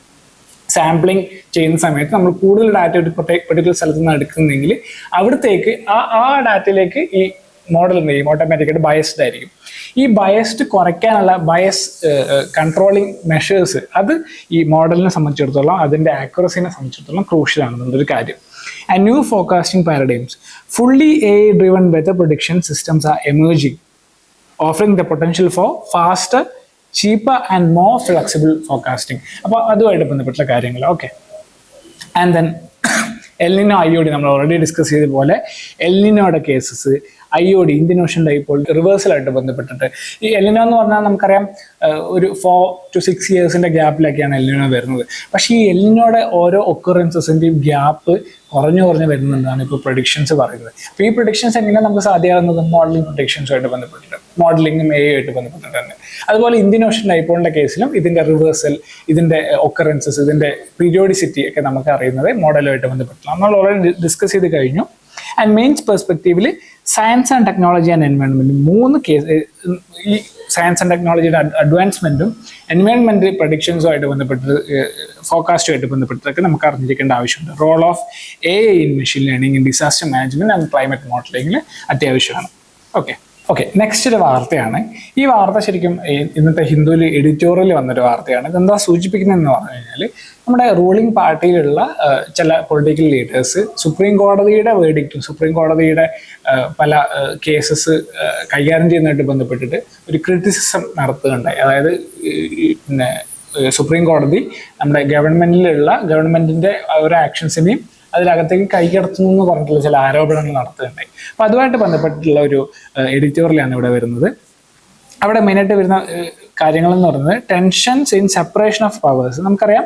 സാമ്പിളിംഗ് ചെയ്യുന്ന സമയത്ത് നമ്മൾ കൂടുതൽ ഡാറ്റ ഒരു പെർട്ടിക്കുലർ സ്ഥലത്ത് നിന്ന് എടുക്കുന്നെങ്കിൽ അവിടത്തേക്ക് ആ ഡാറ്റയിലേക്ക് ഈ മോഡൽ എന്ത് ചെയ്യും, ഓട്ടോമാറ്റിക്കായിട്ട് ബയസ്ഡ് ആയിരിക്കും. ഈ ബയസ്ഡ് കുറയ്ക്കാനുള്ള ബയസ് കൺട്രോളിങ് മെഷേഴ്സ് അത് ഈ മോഡലിനെ സംബന്ധിച്ചിടത്തോളം, അതിൻ്റെ ആക്യുറസിനെ സംബന്ധിച്ചിടത്തോളം ക്രൂഷ്യലാണെന്നുള്ളൊരു കാര്യം. And new forecasting paradigms, fully AI driven weather prediction systems are emerging, offering the potential for faster, cheaper and more flexible forecasting. അപ്പോൾ അതുമായിട്ട് ബന്ധപ്പെട്ടുള്ള കാര്യങ്ങൾ. Okay. And then El Nino IOD നമ്മൾ ഓൾറെഡി ഡിസ്കസ് ചെയ്ത പോലെ എൽനിനോയുടെ cases, IOD Indian ocean dipole റിവേഴ്സലായിട്ട് ബന്ധപ്പെട്ടിട്ട്, ഈ എൽനിനോ എന്ന് പറഞ്ഞാൽ നമുക്കറിയാം ഒരു 4 to 6 ഇയേഴ്സിൻ്റെ ഗ്യാപ്പിലൊക്കെയാണ് എൽനിനോ വരുന്നത്. പക്ഷേ ഈ എൽനിനോയുടെ ഓരോ ഒക്കറൻസസിൻ്റെയും ഗ്യാപ്പ് കുറഞ്ഞു വരുന്നുണ്ടെന്നാണ് ഇപ്പോൾ പ്രഡിക്ഷൻസ് പറയുന്നത്. അപ്പോൾ ഈ പ്രഡിക്ഷൻസ് എങ്ങനെ നമുക്ക് സാധ്യമാകുന്നത്? മോഡലിംഗ് പ്രഡിക്ഷൻസുമായിട്ട് ബന്ധപ്പെട്ടിട്ട്, മോഡലിംഗും AI ആയിട്ട് ബന്ധപ്പെട്ടിട്ടുണ്ട്. അതുപോലെ ഇന്ത്യൻ ഓഷ്യൻ ഡൈപോളിൻ്റെ കേസിലും ഇതിൻ്റെ റിവേഴ്സൽ, ഇതിൻ്റെ ഒക്കറൻസസ്, ഇതിൻ്റെ പീരിയോഡിസിറ്റി ഒക്കെ നമുക്ക് അറിയുന്നത് മോഡലുമായിട്ട് ബന്ധപ്പെട്ടില്ല. നമ്മൾ ഓൾറെഡി ഡിസ്കസ് ചെയ്ത് കഴിഞ്ഞു. ആൻഡ് മെയിൻസ് പെർസ്പെക്റ്റീവിൽ science and technology and environment, 3 case ഈ സയൻസ് ആൻഡ് ടെക്നോളജിയുടെ അഡ്വാൻസ്മെന്റും എൻവയോൺമെന്റ് പ്രഡിക്ഷൻസുമായിട്ട് ബന്ധപ്പെട്ട്, ഫോർകാസ്റ്റുമായിട്ട് ബന്ധപ്പെട്ടതൊക്കെ നമുക്ക് അറിഞ്ഞിരിക്കേണ്ട ആവശ്യമുണ്ട്. Role of AI in machine learning in disaster management and climate മോഡലിംഗിൽ അത്യാവശ്യമാണ്. ഓക്കെ, നെക്സ്റ്റ് ഒരു വാർത്തയാണ്. ഈ വാർത്ത ശരിക്കും ഇന്നത്തെ ഹിന്ദുവിൽ എഡിറ്റോറിയൽ വന്നൊരു വാർത്തയാണ്. ഇതെന്താ സൂചിപ്പിക്കുന്നതെന്ന് പറഞ്ഞു കഴിഞ്ഞാൽ, നമ്മുടെ റൂളിംഗ് പാർട്ടിയിലുള്ള ചില പൊളിറ്റിക്കൽ ലീഡേഴ്സ് സുപ്രീം കോടതിയുടെ വേർഡിക്റ്റും സുപ്രീം കോടതിയുടെ പല കേസസ് കൈകാര്യം ചെയ്യുന്നതായിട്ട് ബന്ധപ്പെട്ടിട്ട് ഒരു ക്രിറ്റിസിസം നടത്തുകയുണ്ടായി. അതായത് പിന്നെ സുപ്രീം കോടതി നമ്മുടെ ഗവൺമെന്റിന്റെ ഓരോ ആക്ഷൻസിനെയും അതിനകത്തേക്ക് കൈകടത്തുന്നു എന്ന് പറഞ്ഞിട്ടുള്ള ചില ആരോപണങ്ങൾ നടത്തുകയുണ്ടായി. അപ്പം അതുമായിട്ട് ബന്ധപ്പെട്ടിട്ടുള്ള ഒരു എഡിറ്റോറിയലാണ് ഇവിടെ വരുന്നത്. അവിടെ മെയിനായിട്ട് വരുന്ന കാര്യങ്ങൾ എന്ന് പറയുന്നത് tensions in separation of powers. നമുക്കറിയാം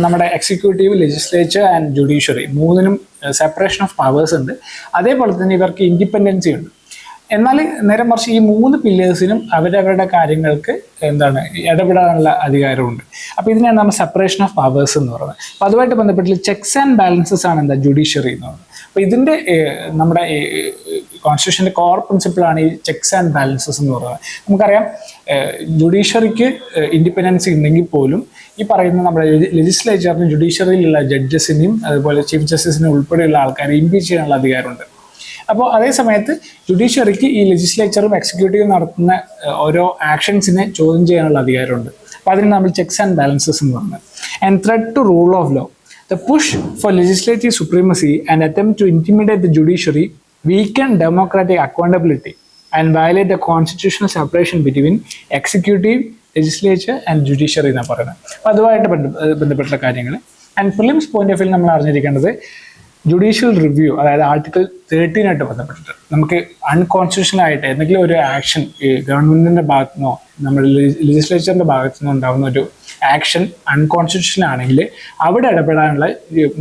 നമ്മുടെ എക്സിക്യൂട്ടീവ്, ലെജിസ്ലേച്ചർ ആൻഡ് ജുഡീഷ്യറി 3നും സെപ്പറേഷൻ ഓഫ് പവേഴ്സ് ഉണ്ട്. അതേപോലെ തന്നെ ഇവർക്ക് ഇൻഡിപെൻഡൻസി ഉണ്ട്. എന്നാൽ നേരെ മറിച്ച് ഈ 3 പില്ലേഴ്സിനും അവരവരുടെ കാര്യങ്ങൾക്ക് എന്താണ് ഇടപെടാനുള്ള അധികാരമുണ്ട്. അപ്പോൾ ഇതിനെയാണ് നമ്മൾ സെപ്പറേഷൻ ഓഫ് പവേഴ്സ് എന്ന് പറയുന്നത്. അപ്പോൾ അതുമായിട്ട് ബന്ധപ്പെട്ട് ചെക്സ് ആൻഡ് ബാലൻസസ് ആണ് എന്താ ജുഡീഷ്യറി എന്ന് പറയുന്നത്. അപ്പോൾ ഇതിൻ്റെ നമ്മുടെ കോൺസ്റ്റിറ്റ്യൂഷൻ്റെ കോർ പ്രിൻസിപ്പിളാണ് ഈ ചെക്സ് ആൻഡ് ബാലൻസസ് എന്ന് പറയുന്നത്. നമുക്കറിയാം ജുഡീഷ്യറിക്ക് ഇൻഡിപെൻഡൻസ് ഉണ്ടെങ്കിൽ പോലും ഈ പറയുന്ന നമ്മുടെ ലെജിസ്ലേച്ചറിന് ജുഡീഷ്യറിയിലുള്ള ജഡ്ജസിനെയും അതുപോലെ ചീഫ് ജസ്റ്റിസിനെ ഉൾപ്പെടെയുള്ള ആൾക്കാരെ ഇംപീച്ച് ചെയ്യാനുള്ള അധികാരമുണ്ട്. അപ്പോൾ അതേ സമയത്ത് ജുഡീഷ്യറിക്ക് ഈ ലെജിസ്ലേച്ചറും എക്സിക്യൂട്ടീവും നടത്തുന്ന ഓരോ ആക്ഷൻസിനെ ചോദ്യം ചെയ്യാനുള്ള അധികാരമുണ്ട്. അപ്പോൾ അതിന് നമ്മൾ ചെക്സ് ആൻഡ് ബാലൻസസ് എന്ന് പറയുന്നത്. And threat to rule of law, the push for legislative supremacy and attempt to intimidate the judiciary weaken democratic accountability and violate the constitutional separation between executive, legislature and judiciary എന്നാണ് പറയുന്നത്. അപ്പോൾ അതുമായിട്ട് ബന്ധപ്പെട്ട കാര്യങ്ങൾ. And prelims point of view നമ്മൾ അറിഞ്ഞിരിക്കേണ്ടത് judicial review, അതായത് article 13 ബന്ധപ്പെട്ടിട്ട് നമുക്ക് അൺകോൺസ്റ്റിറ്റ്യൂഷണൽ ആയിട്ട് എന്തെങ്കിലും ഒരു ആക്ഷൻ ഈ ഗവൺമെന്റിന്റെ ഭാഗത്തു നിന്നോ നമ്മുടെ ലെജിസ്ലേച്ചറിന്റെ ഭാഗത്തു നിന്നോ ഉണ്ടാകുന്ന ഒരു ആക്ഷൻ അൺകോൺസ്റ്റിറ്റ്യൂഷണൽ ആണെങ്കിൽ അവിടെ ഇടപെടാനുള്ള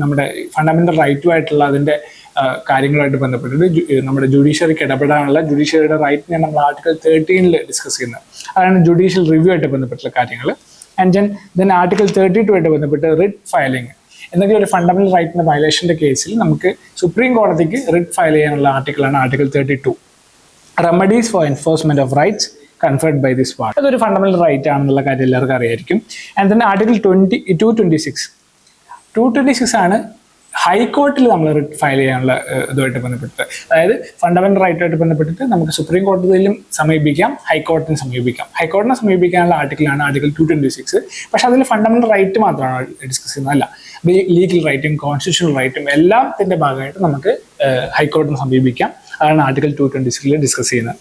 നമ്മുടെ ഫണ്ടമെന്റൽ റൈറ്റുമായിട്ടുള്ള അതിന്റെ കാര്യങ്ങളുമായിട്ട് ബന്ധപ്പെട്ടിട്ട് നമ്മുടെ ജുഡീഷ്യറിക്ക് ഇടപെടാനുള്ള ജുഡീഷ്യറിയുടെ റൈറ്റിനെ നമ്മൾ ആർട്ടിക്കിൾ 13 ഡിസ്കസ് ചെയ്യുന്നത്. അതാണ് ജുഡീഷ്യൽ റിവ്യൂ ആയിട്ട് ബന്ധപ്പെട്ടുള്ള കാര്യങ്ങൾ. ആൻഡ് ദെൻ ആർട്ടിക്കിൾ 32 ബന്ധപ്പെട്ട് റിട്ട് ഫയലിംഗ്, എന്തെങ്കിലും ഒരു ഫണ്ടമെന്റൽ റൈറ്റിന്റെ വയലേഷന്റെ കേസിൽ നമുക്ക് സുപ്രീം കോടതിക്ക് റിട്ട് ഫയൽ ചെയ്യാനുള്ള ആർട്ടിക്കിളാണ് article 32. Remedies for enforcement of rights conferred by this part, അതൊരു ഫണ്ടമെന്റൽ റൈറ്റ് ആണെന്നുള്ള കാര്യം എല്ലാവർക്കും അറിയായിരിക്കും. ആൻഡ് ദെൻ ആർട്ടിക്കിൾ 226 ആണ് ഹൈക്കോർട്ടിൽ നമ്മൾ റിട്ട് ഫയൽ ചെയ്യാനുള്ള ഇതുമായിട്ട് ബന്ധപ്പെട്ട്, അതായത് ഫണ്ടമെന്റൽ റൈറ്റുമായിട്ട് ബന്ധപ്പെട്ടിട്ട് നമുക്ക് സുപ്രീം കോടതിയിലും സമീപിക്കാം, ഹൈക്കോടതിയും സമീപിക്കാം. ഹൈക്കോടതിനെ സമീപിക്കാനുള്ള ആർട്ടിക്കിളാണ് ആർട്ടിക്കിൾ 226. പക്ഷെ അതിൽ ഫണ്ടമെന്റൽ റൈറ്റ് മാത്രമാണ് ഡിസ്കസ് ചെയ്യുന്നത്, അല്ല ലീഗൽ റൈറ്റും കോൺസ്റ്റിറ്റ്യൂഷണൽ റൈറ്റും എല്ലാത്തിന്റെ ഭാഗമായിട്ട് നമുക്ക് ഹൈക്കോടതിനെ സമീപിക്കാം. അതാണ് ആർട്ടിക്കിൾ 226 ഡിസ്കസ് ചെയ്യുന്നത്.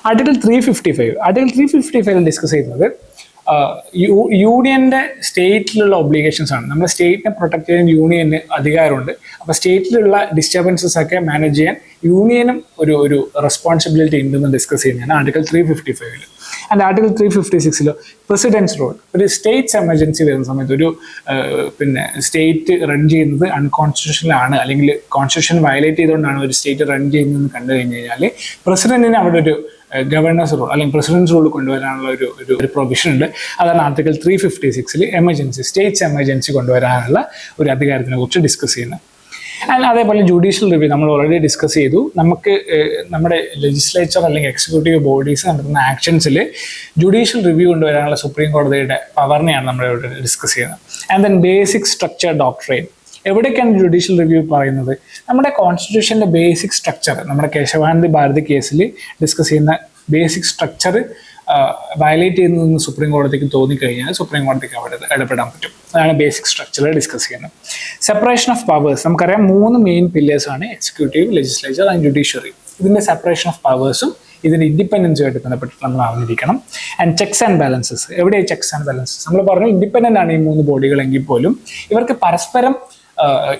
ആർട്ടിക്കിൾ 355 ഡിസ്കസ് ചെയ്യുന്നത് യൂണിയന്റെ സ്റ്റേറ്റിലുള്ള ഒബ്ലിഗേഷൻസ് ആണ്. നമ്മുടെ സ്റ്റേറ്റിനെ പ്രൊട്ടക്ട് ചെയ്യാൻ യൂണിയന് അധികാരമുണ്ട്. അപ്പോൾ സ്റ്റേറ്റിലുള്ള ഡിസ്റ്റർബൻസസ് ഒക്കെ മാനേജ് ചെയ്യാൻ യൂണിയനും ഒരു റെസ്പോൺസിബിലിറ്റി ഉണ്ടെന്ന് ഡിസ്കസ് ചെയ്യുന്നതാണ് article 355. And article 356 president's role, ഒരു സ്റ്റേറ്റ്സ് എമർജൻസി വരുന്ന സമയത്ത് ഒരു സ്റ്റേറ്റ് റൺ ചെയ്യുന്നത് അൺകോൺസ്റ്റിറ്റ്യൂഷണൽ ആണ് അല്ലെങ്കിൽ കോൺസ്റ്റിറ്റ്യൂഷൻ വയലേറ്റ് ചെയ്തുകൊണ്ടാണ് ഒരു സ്റ്റേറ്റ് റൺ ചെയ്യുന്നതെന്ന് കണ്ടു കഴിഞ്ഞ് കഴിഞ്ഞാൽ പ്രസിഡന്റിന് അവിടെ ഒരു ഗവർണേഴ്സ് റൂൾ അല്ലെങ്കിൽ പ്രസിഡൻസ് റൂൾ കൊണ്ടുവരാനുള്ള ഒരു പ്രൊവിഷൻ ഉണ്ട്. അതാണ് ആർട്ടിക്കിൾ 356 എമർജൻസി, സ്റ്റേറ്റ്സ് എമർജൻസി കൊണ്ടുവരാനുള്ള ഒരു അധികാരത്തിനെ കുറിച്ച് ഡിസ്കസ് ചെയ്യുന്നത്. ആൻഡ് അതേപോലെ ജുഡീഷ്യൽ റിവ്യൂ നമ്മൾ ഓൾറെഡി ഡിസ്കസ് ചെയ്തു. നമുക്ക് നമ്മുടെ ലെജിസ്ലേച്ചർ അല്ലെങ്കിൽ എക്സിക്യൂട്ടീവ് ബോഡീസ് നടത്തുന്ന ആക്ഷൻസിൽ ജുഡീഷ്യൽ റിവ്യൂ കൊണ്ടുവരാനുള്ള സുപ്രീം കോടതിയുടെ പവറിനെയാണ് നമ്മൾ ഇവിടെ ഡിസ്കസ് ചെയ്യുന്നത്. And then basic structure doctrine, എവിടേക്കാണ് ജുഡീഷ്യൽ റിവ്യൂ പറയുന്നത്? നമ്മുടെ കോൺസ്റ്റിറ്റ്യൂഷന്റെ ബേസിക് സ്ട്രക്ചർ, നമ്മുടെ കേശവാനന്ദ ഭാരതി കേസിൽ ഡിസ്കസ് ചെയ്യുന്ന ബേസിക് സ്ട്രക്ചർ വയലേറ്റ് ചെയ്യുന്നതെന്ന് സുപ്രീം കോടതിക്ക് തോന്നിക്കഴിഞ്ഞാൽ സുപ്രീം കോടതിക്ക് അവിടെ ഇടപെടാൻ പറ്റും. അതാണ് ബേസിക് സ്ട്രക്ചർ ഡിസ്കസ് ചെയ്യുന്നത്. സെപ്പറേഷൻ ഓഫ് പവേഴ്സ്, നമുക്കറിയാം 3 മെയിൻ പില്ലേഴ്സ് ആണ് എക്സിക്യൂട്ടീവ്, ലെജിസ്ലേച്ചർ ആൻഡ് ജുഡീഷ്യറി. ഇതിന്റെ സെപ്പറേഷൻ ഓഫ് പവേഴ്സും ഇതിന്റെ ഇൻഡിപെൻഡൻസുമായിട്ട് ബന്ധപ്പെട്ട് നമ്മൾ അറിഞ്ഞിരിക്കണം. ആൻഡ് ചെക്സ് ആൻഡ് ബാലൻസസ്, എവിടെയാണ് ചെക്സ് ആൻഡ് ബാലൻസസ്? നമ്മൾ പറഞ്ഞു ഇൻഡിപെൻഡന്റ് ആണ് ഈ 3 ബോഡികളെങ്കിൽ പോലും ഇവർക്ക് പരസ്പരം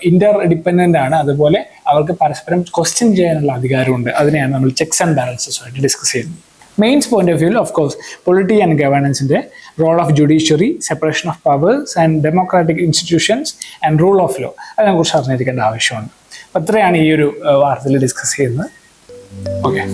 ഇന്റർ ഡിപ്പെൻഡന്റ് ആണ്. അതുപോലെ അവർക്ക് പരസ്പരം ക്വസ്റ്റ്യൻ ചെയ്യാനുള്ള അധികാരമുണ്ട്. അതിനെയാണ് നമ്മൾ ചെക്സ് ആൻഡ് ബാലൻസസ് ആയിട്ട് ഡിസ്കസ് ചെയ്യുന്നത്. Mains point of view of course polity and ഗവേണൻസിന്റെ role of judiciary, separation of powers and democratic institutions and rule of law, അതിനെക്കുറിച്ച് അറിഞ്ഞിരിക്കേണ്ട ആവശ്യമുണ്ട്. അപ്പോൾ അത്രയാണ് ഈ ഒരു വാർത്തയിൽ ഡിസ്കസ് ചെയ്യുന്നത്. ഓക്കെ.